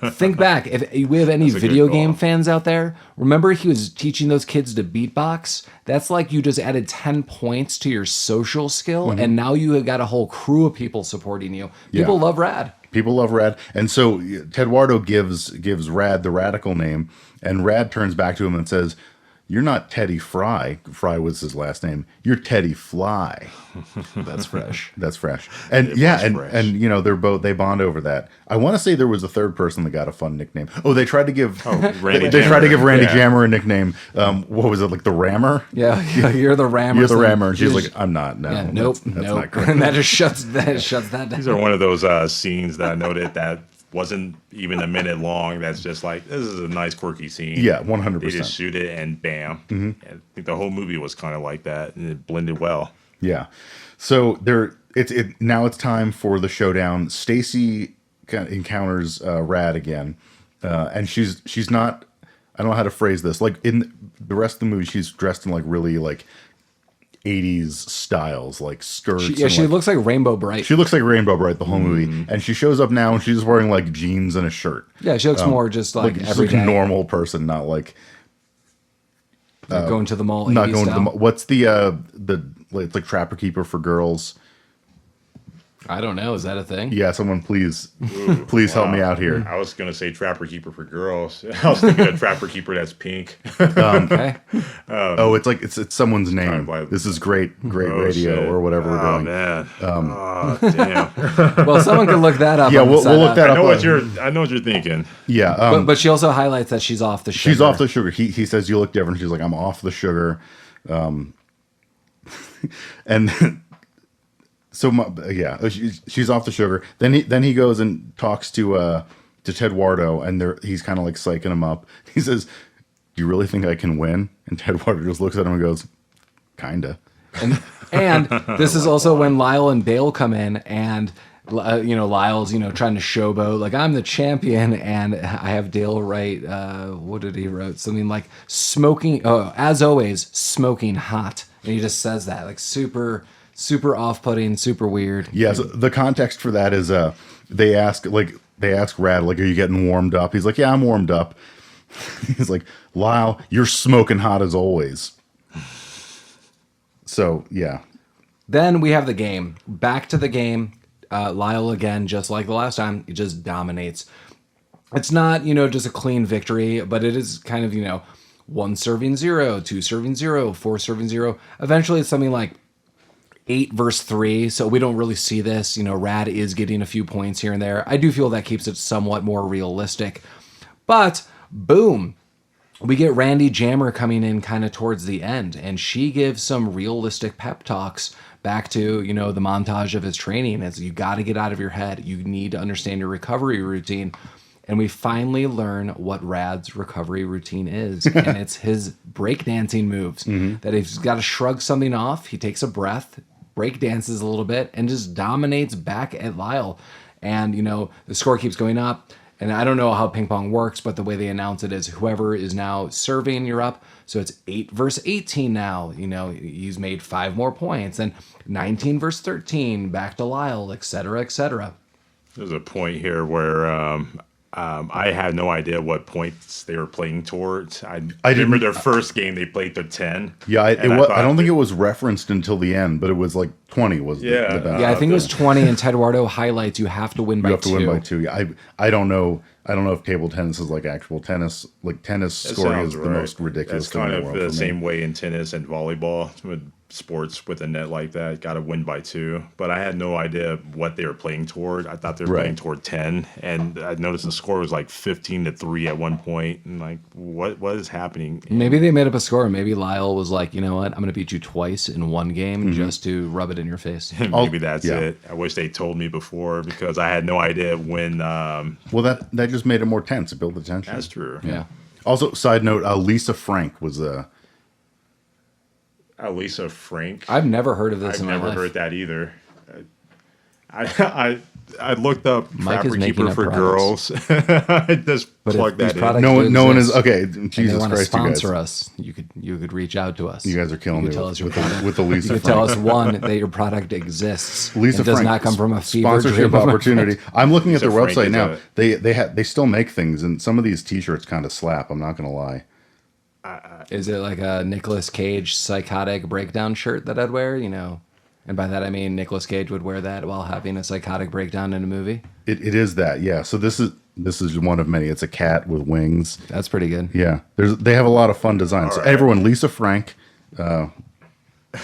Think back. If we have any video game fans out there, remember he was teaching those kids to beatbox? That's like you just added 10 points to your social skill, and now you have got a whole crew of people supporting you. People love Rad. People love Rad. And so Tedwardo gives Rad the Radical name, and Rad turns back to him and says, "You're not Teddy Fry." Fry was his last name. You're Teddy Fly. That's fresh. That's fresh. And they bond over that. I want to say there was a third person that got a fun nickname. Oh, they tried to give Randy they tried to give Randy Yeah. Jammer a nickname. What was it, like the Rammer? Yeah, you're the Rammer. You're the Rammer. And she's like, I'm not. No, Yeah, nope. That's not great. And that just shuts that down. These are one of those scenes that I noted that wasn't even a minute long. That's just like, this is a nice quirky scene. Yeah, 100%. They just shoot it and bam. And I think the whole movie was kind of like that, and it blended well. Yeah. So now it's time for the showdown. Stacy encounters Rad again, and she's not. I don't know how to phrase this. Like in the rest of the movie, she's dressed in like really like 80s styles, like skirts. She looks like Rainbow Bright. She looks like Rainbow Bright the whole movie, and she shows up now and she's wearing like jeans and a shirt. Yeah, she looks more just like Just every like a normal person, not like going to the mall. not 80s going to the style. mall. What's it's like Trapper Keeper for girls? I don't know. Is that a thing? Yeah, someone please help me out here. I was going to say Trapper Keeper for girls. I was thinking of Trapper Keeper that's pink. Okay. It's someone's name. This is great radio shit. or whatever we're doing. Man. Damn. Well, someone can look that up. Yeah, on the we'll side look up. that I up. know what you're thinking. Yeah, But she also highlights that she's off the sugar. she's off the sugar. He says you look different. She's like, I'm off the sugar. And so she's off the sugar. Then he goes and talks to Tedwardo, and he's kind of like psyching him up. He says, "Do you really think I can win?" And Tedwardo just looks at him and goes, "Kinda." And this is also when Lyle and Dale come in, and Lyle's, trying to showboat, like, I'm the champion, and I have Dale write, what did he wrote? Something like smoking, as always, smoking hot. And he just says that, like, super, super off-putting, super weird. Yeah, so the context for that is they ask Rad, like, are you getting warmed up? He's like, yeah, I'm warmed up. He's like, Lyle, you're smoking hot as always. So, yeah. Then we have the game. Back to the game. Lyle, again, just like the last time, he just dominates. It's not, just a clean victory, but it is kind of, 1 serving 0, 2 serving 0, 4 serving 0. Eventually, it's something like 8 versus 3, so we don't really see this. Rad is getting a few points here and there. I do feel that keeps it somewhat more realistic. But, boom, we get Randy Jammer coming in kind of towards the end, and she gives some realistic pep talks back to, the montage of his training. As you got to get out of your head. You need to understand your recovery routine. And we finally learn what Rad's recovery routine is. And it's his breakdancing moves. That if he's got to shrug something off, he takes a breath, breakdances a little bit, and just dominates back at Lyle. And, the score keeps going up. And I don't know how ping pong works, but the way they announce it is whoever is now serving, you're up. So it's 8 versus 18 now. He's made 5 more points. And 19 versus 13, back to Lyle, et cetera, et cetera. There's a point here where I had no idea what points they were playing towards. I remember their first game they played to 10. Yeah, I don't think it was referenced until the end, but it was like 20 was the best. Yeah, I think it was 20, and Tedwardo highlights you have to win by 2. You have to win by 2. Yeah, I don't know. I don't know if table tennis is like actual tennis. Like tennis scoring is the most ridiculous That's thing in kind the of world the for me. same way in tennis and volleyball. With sports with a net like that, got to win by 2. But I had no idea what they were playing toward. I thought they were playing toward 10, and I noticed the score was like 15-3 at one point. And like, what is happening? Maybe they made up a score. Maybe Lyle was like, you know what, I'm going to beat you twice in one game just to rub it in your face. Maybe that's it. I wish they told me before, because I had no idea when. Well, that just made it more tense. It built the tension. That's true. Yeah. Also, side note, Lisa Frank was Lisa Frank. I've never heard of this I've in my never life. heard that either. I looked up Mike is Trapper making Keeper up for products. girls. I just But plug if that these in. products no do one is exist, okay. and Jesus they want to Christ, you guys! sponsor us. You could reach out to us. You guys are killing You me could tell with, us your with, product. with the Lisa You could Frank. tell us, one, that your product exists. Lisa and does Frank not come from a fever sponsorship dream of a- opportunity. I'm looking at Lisa their Frank website is now. They still make things, and some of these T-shirts kind of slap. I'm not gonna lie. Is it like a Nicolas Cage psychotic breakdown shirt that I'd wear? And by that I mean Nicolas Cage would wear that while having a psychotic breakdown in a movie. It is that, yeah. So this is one of many. It's a cat with wings. That's pretty good. Yeah, they have a lot of fun designs. So All right. everyone, Lisa Frank, We're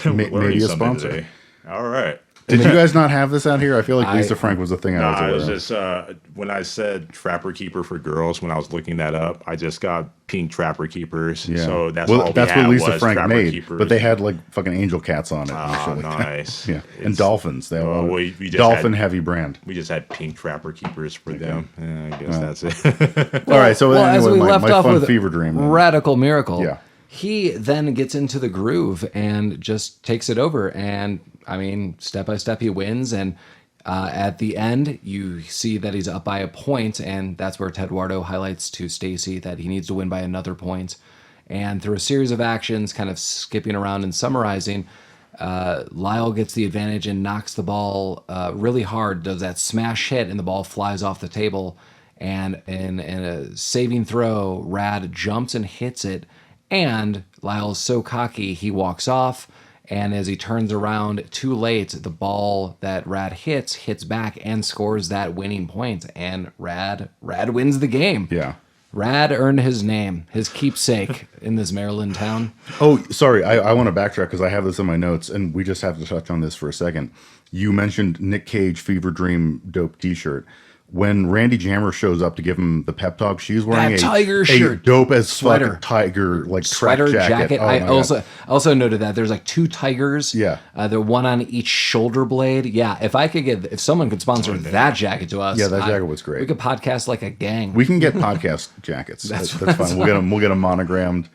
maybe learning a something sponsor. today. All right. Did you guys not have this out here? I feel like Lisa Frank was the thing No, I I was was aware of. just when I said Trapper Keeper for girls, when I was looking that up, I just got pink Trapper Keepers. Yeah. So that's well, all that's we had what Lisa was Frank Trapper made. Keepers. But they had like fucking angel cats on it. and Oh, shit like that. nice. Yeah, and It's- dolphins. They have a lot of we just dolphin had- heavy brand. We just had pink Trapper Keepers for them. Yeah, I guess that's it. All right, so Well, anyway, as we left my off fun with fever dream. Radical Miracle, Yeah. he then gets into the groove and just takes it over. And I mean, step by step, he wins. And at the end, you see that he's up by a point, and that's where Tedwardo highlights to Stacy that he needs to win by another point. And through a series of actions, kind of skipping around and summarizing, Lyle gets the advantage and knocks the ball really hard, does that smash hit, and the ball flies off the table. And in a saving throw, Rad jumps and hits it, and Lyle's so cocky, he walks off. And as he turns around, too late, the ball that Rad hits back and scores that winning point. And Rad wins the game. Yeah. Rad earned his name, his keepsake in this Maryland town. Oh, sorry. I want to backtrack because I have this in my notes, and we just have to touch on this for a second. You mentioned Nick Cage Fever Dream dope T-shirt. When Randy Jammer shows up to give him the pep talk, she's wearing That a tiger shirt. dope as Sweater. fucking tiger like Sweater track jacket. Oh, I my God. also noted that there's like 2 tigers. Yeah. They're one on each shoulder blade. Yeah. If someone could sponsor that jacket to us. Yeah, that jacket was great. We could podcast like a gang. We can get podcast jackets. That's fine. We'll get them monogrammed.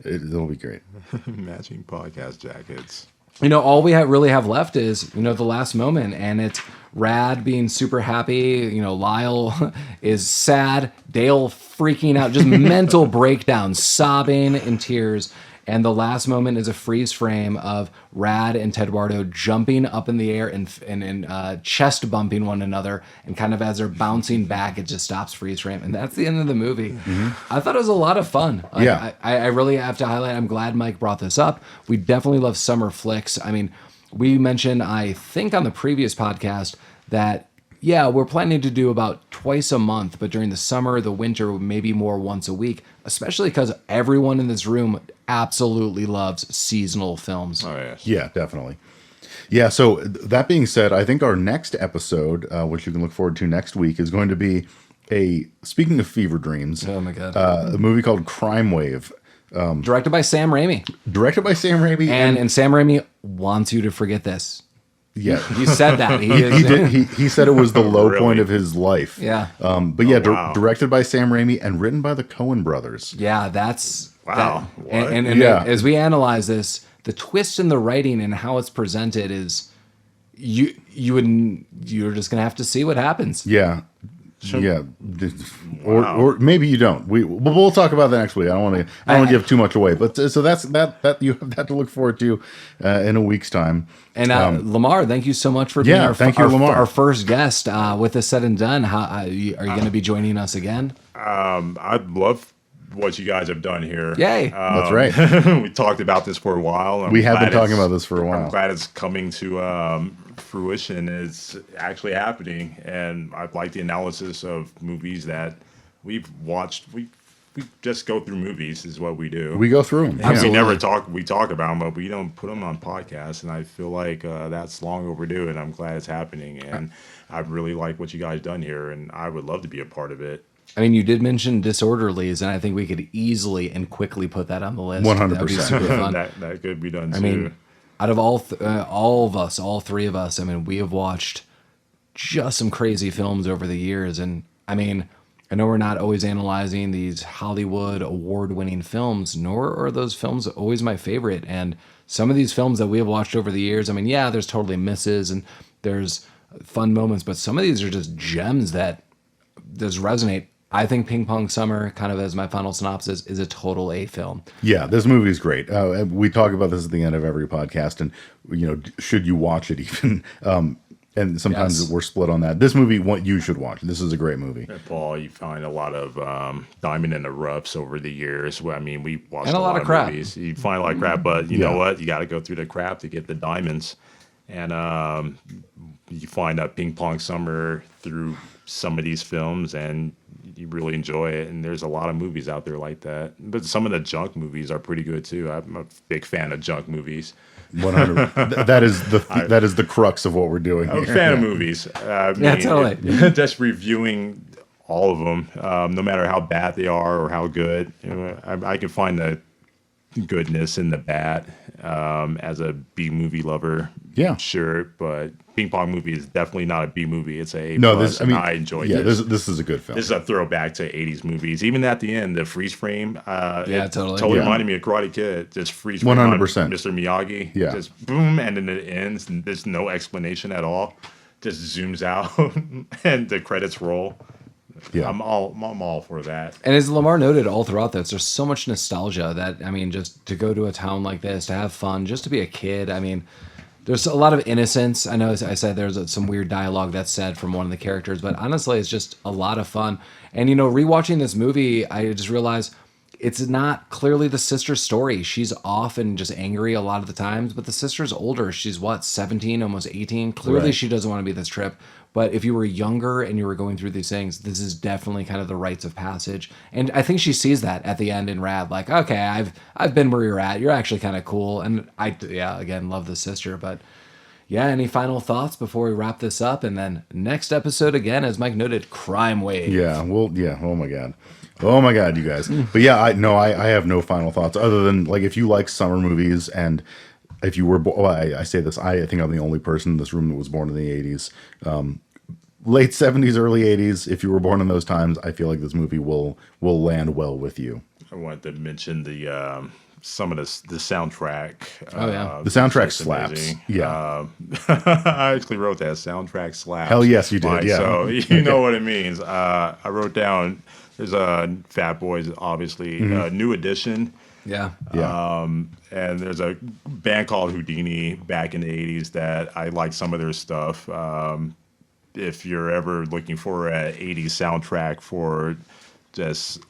It'll be great. Matching podcast jackets. all we really have left is, the last moment, and it's Rad being super happy. Lyle is sad. Dale freaking out, just mental breakdown, sobbing in tears. And the last moment is a freeze frame of Rad and Tedwardo jumping up in the air and chest bumping one another. And kind of as they're bouncing back, it just stops freeze frame. And that's the end of the movie. Mm-hmm. I thought it was a lot of fun. Yeah. I really have to highlight, I'm glad Mike brought this up. We definitely love summer flicks. I mean, we mentioned, I think on the previous podcast, that we're planning to do about twice a month, but during the summer, the winter, maybe more once a week, especially because everyone in this room absolutely loves seasonal films. Oh, yes. Yeah, definitely. Yeah, so that being said, I think our next episode, which you can look forward to next week, is going to be speaking of fever dreams, Oh my God. A movie called Crime Wave. Directed by Sam Raimi. And Sam Raimi wants you to forget this. Yeah, He said that. he did. He said it was the low Really? point of his life. Yeah. But yeah, wow. directed by Sam Raimi and written by the Coen brothers. Yeah, that's... Wow. That, What? and Yeah. as we analyze this, the twist in the writing and how it's presented is... You're just going to have to see what happens. Yeah. Yeah, Wow. or maybe you don't. We'll talk about that next week. I don't want to give too much away, but so that's that you have that to look forward to in a week's time. And Lamar, thank you so much for being Lamar. our first guest. With this said and done, are you going to be joining us again? I love what you guys have done here. Yay. That's right. We talked about this for a while. We have been talking about this for a while. I'm glad it's coming to fruition. It's actually happening, and I like the analysis of movies that we've watched. We just go through movies is what we do. We go through them. And we never talk. We talk about them, but we don't put them on podcasts. And I feel like that's long overdue. And I'm glad it's happening. And I really like what you guys done here, and I would love to be a part of it. I mean, you did mention Disorderlies, and I think we could easily and quickly put that on the list. 100%. That'd be super fun. that could be done too. I mean, out of all of us, all three of us, I mean, we have watched just some crazy films over the years. And I mean, I know we're not always analyzing these Hollywood award-winning films, nor are those films always my favorite. And some of these films that we have watched over the years, I mean, yeah, there's totally misses and there's fun moments, but some of these are just gems that just resonate. I think Ping Pong Summer, kind of as my final synopsis, is a total A film. Yeah, this movie is great. We talk about this at the end of every podcast, and should you watch it even? And sometimes we're split on that. This movie, you should watch. This is a great movie. Paul, you find a lot of diamond in the roughs over the years. Well, I mean, we watched And a lot of crap. movies. You find a lot of crap, but you know what? You got to go through the crap to get the diamonds. And you find out Ping Pong Summer through some of these films, and you really enjoy it. And there's a lot of movies out there like that. But some of the junk movies are pretty good too. I'm a big fan of junk movies. 100. That is the crux of what we're doing here. I'm a fan of movies. Totally. Just reviewing all of them, no matter how bad they are or how good. I can find the goodness in the bad as a B movie lover. Yeah, sure, but Ping Pong movie is definitely not a B movie. It's a no. plus, I enjoyed this. This is a good film. This is a throwback to 80s movies. Even at the end, the freeze frame. Totally. Reminded me of Karate Kid. Just freeze frame 100%. on Mr. Miyagi. Yeah. Just boom, and then it ends. And there's no explanation at all. Just zooms out, and the credits roll. Yeah. I'm all for that. And as Lamar noted all throughout this, there's so much nostalgia that, I mean, just to go to a town like this, to have fun, just to be a kid. I mean, there's a lot of innocence. I know I said there's some weird dialogue that's said from one of the characters, but honestly, it's just a lot of fun. And, rewatching this movie, I just realized it's not clearly the sister's story. She's off and just angry a lot of the times, but the sister's older. She's 17, almost 18. Clearly Right. She doesn't want to be this trip. But if you were younger and you were going through these things, this is definitely kind of the rites of passage. And I think she sees that at the end in Rad, like, okay, I've been where you're at. You're actually kind of cool. And again, love the sister. But yeah, any final thoughts before we wrap this up? And then next episode, again, as Mike noted, Crime Wave. Yeah, well, yeah. Oh my God, you guys. But yeah, I have no final thoughts other than, like, if you like summer movies, and if you were, I say this, I think I'm the only person in this room that was born in the 80s. Late 70s, early 80s. If you were born in those times, I feel like this movie will land well with you. I wanted to mention the some of the soundtrack. Oh, yeah. The soundtrack just slaps. amazing. Yeah. I actually wrote that soundtrack slaps. Hell yes, you did. Like, Yeah. So you know what it means. I wrote down. There's a Fat Boys, obviously, New Edition. Yeah. Yeah. And there's a band called Houdini back in the 80s that I like some of their stuff. If you're ever looking for an 80s soundtrack for just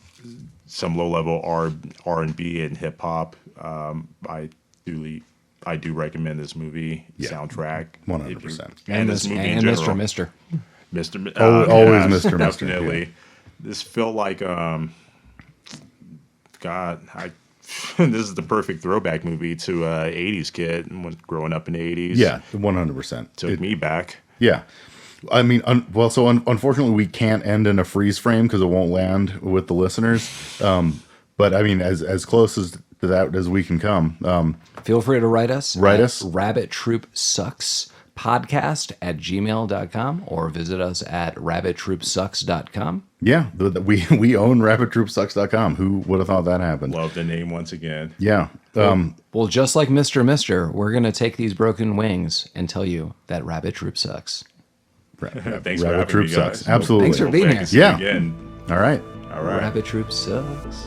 some low-level R&B and hip-hop, I do recommend this movie soundtrack. 100%. And this movie in and general. Mr. Mr. Always Mr. Definitely. Yeah. This felt like this is the perfect throwback movie to a 80s kid when growing up in the 80s. Yeah, 100%. Took me back. Yeah. I mean, unfortunately, we can't end in a freeze frame because it won't land with the listeners. But I mean, as close as to that as we can come. Feel free to write us. Write at us. rabbittroopsuckspodcast@gmail.com or visit us at rabbittroopsucks.com. Yeah, we own rabbittroopsucks.com. Who would have thought that happened? Love the name once again. Yeah. Well, just like Mr., we're going to take these broken wings and tell you that Rabbit Troop sucks. Thanks for Rabbit having Troop me, sucks. guys. Absolutely. Thanks for being here. Yeah. Again. All right. All right. Rabbit Troop sucks.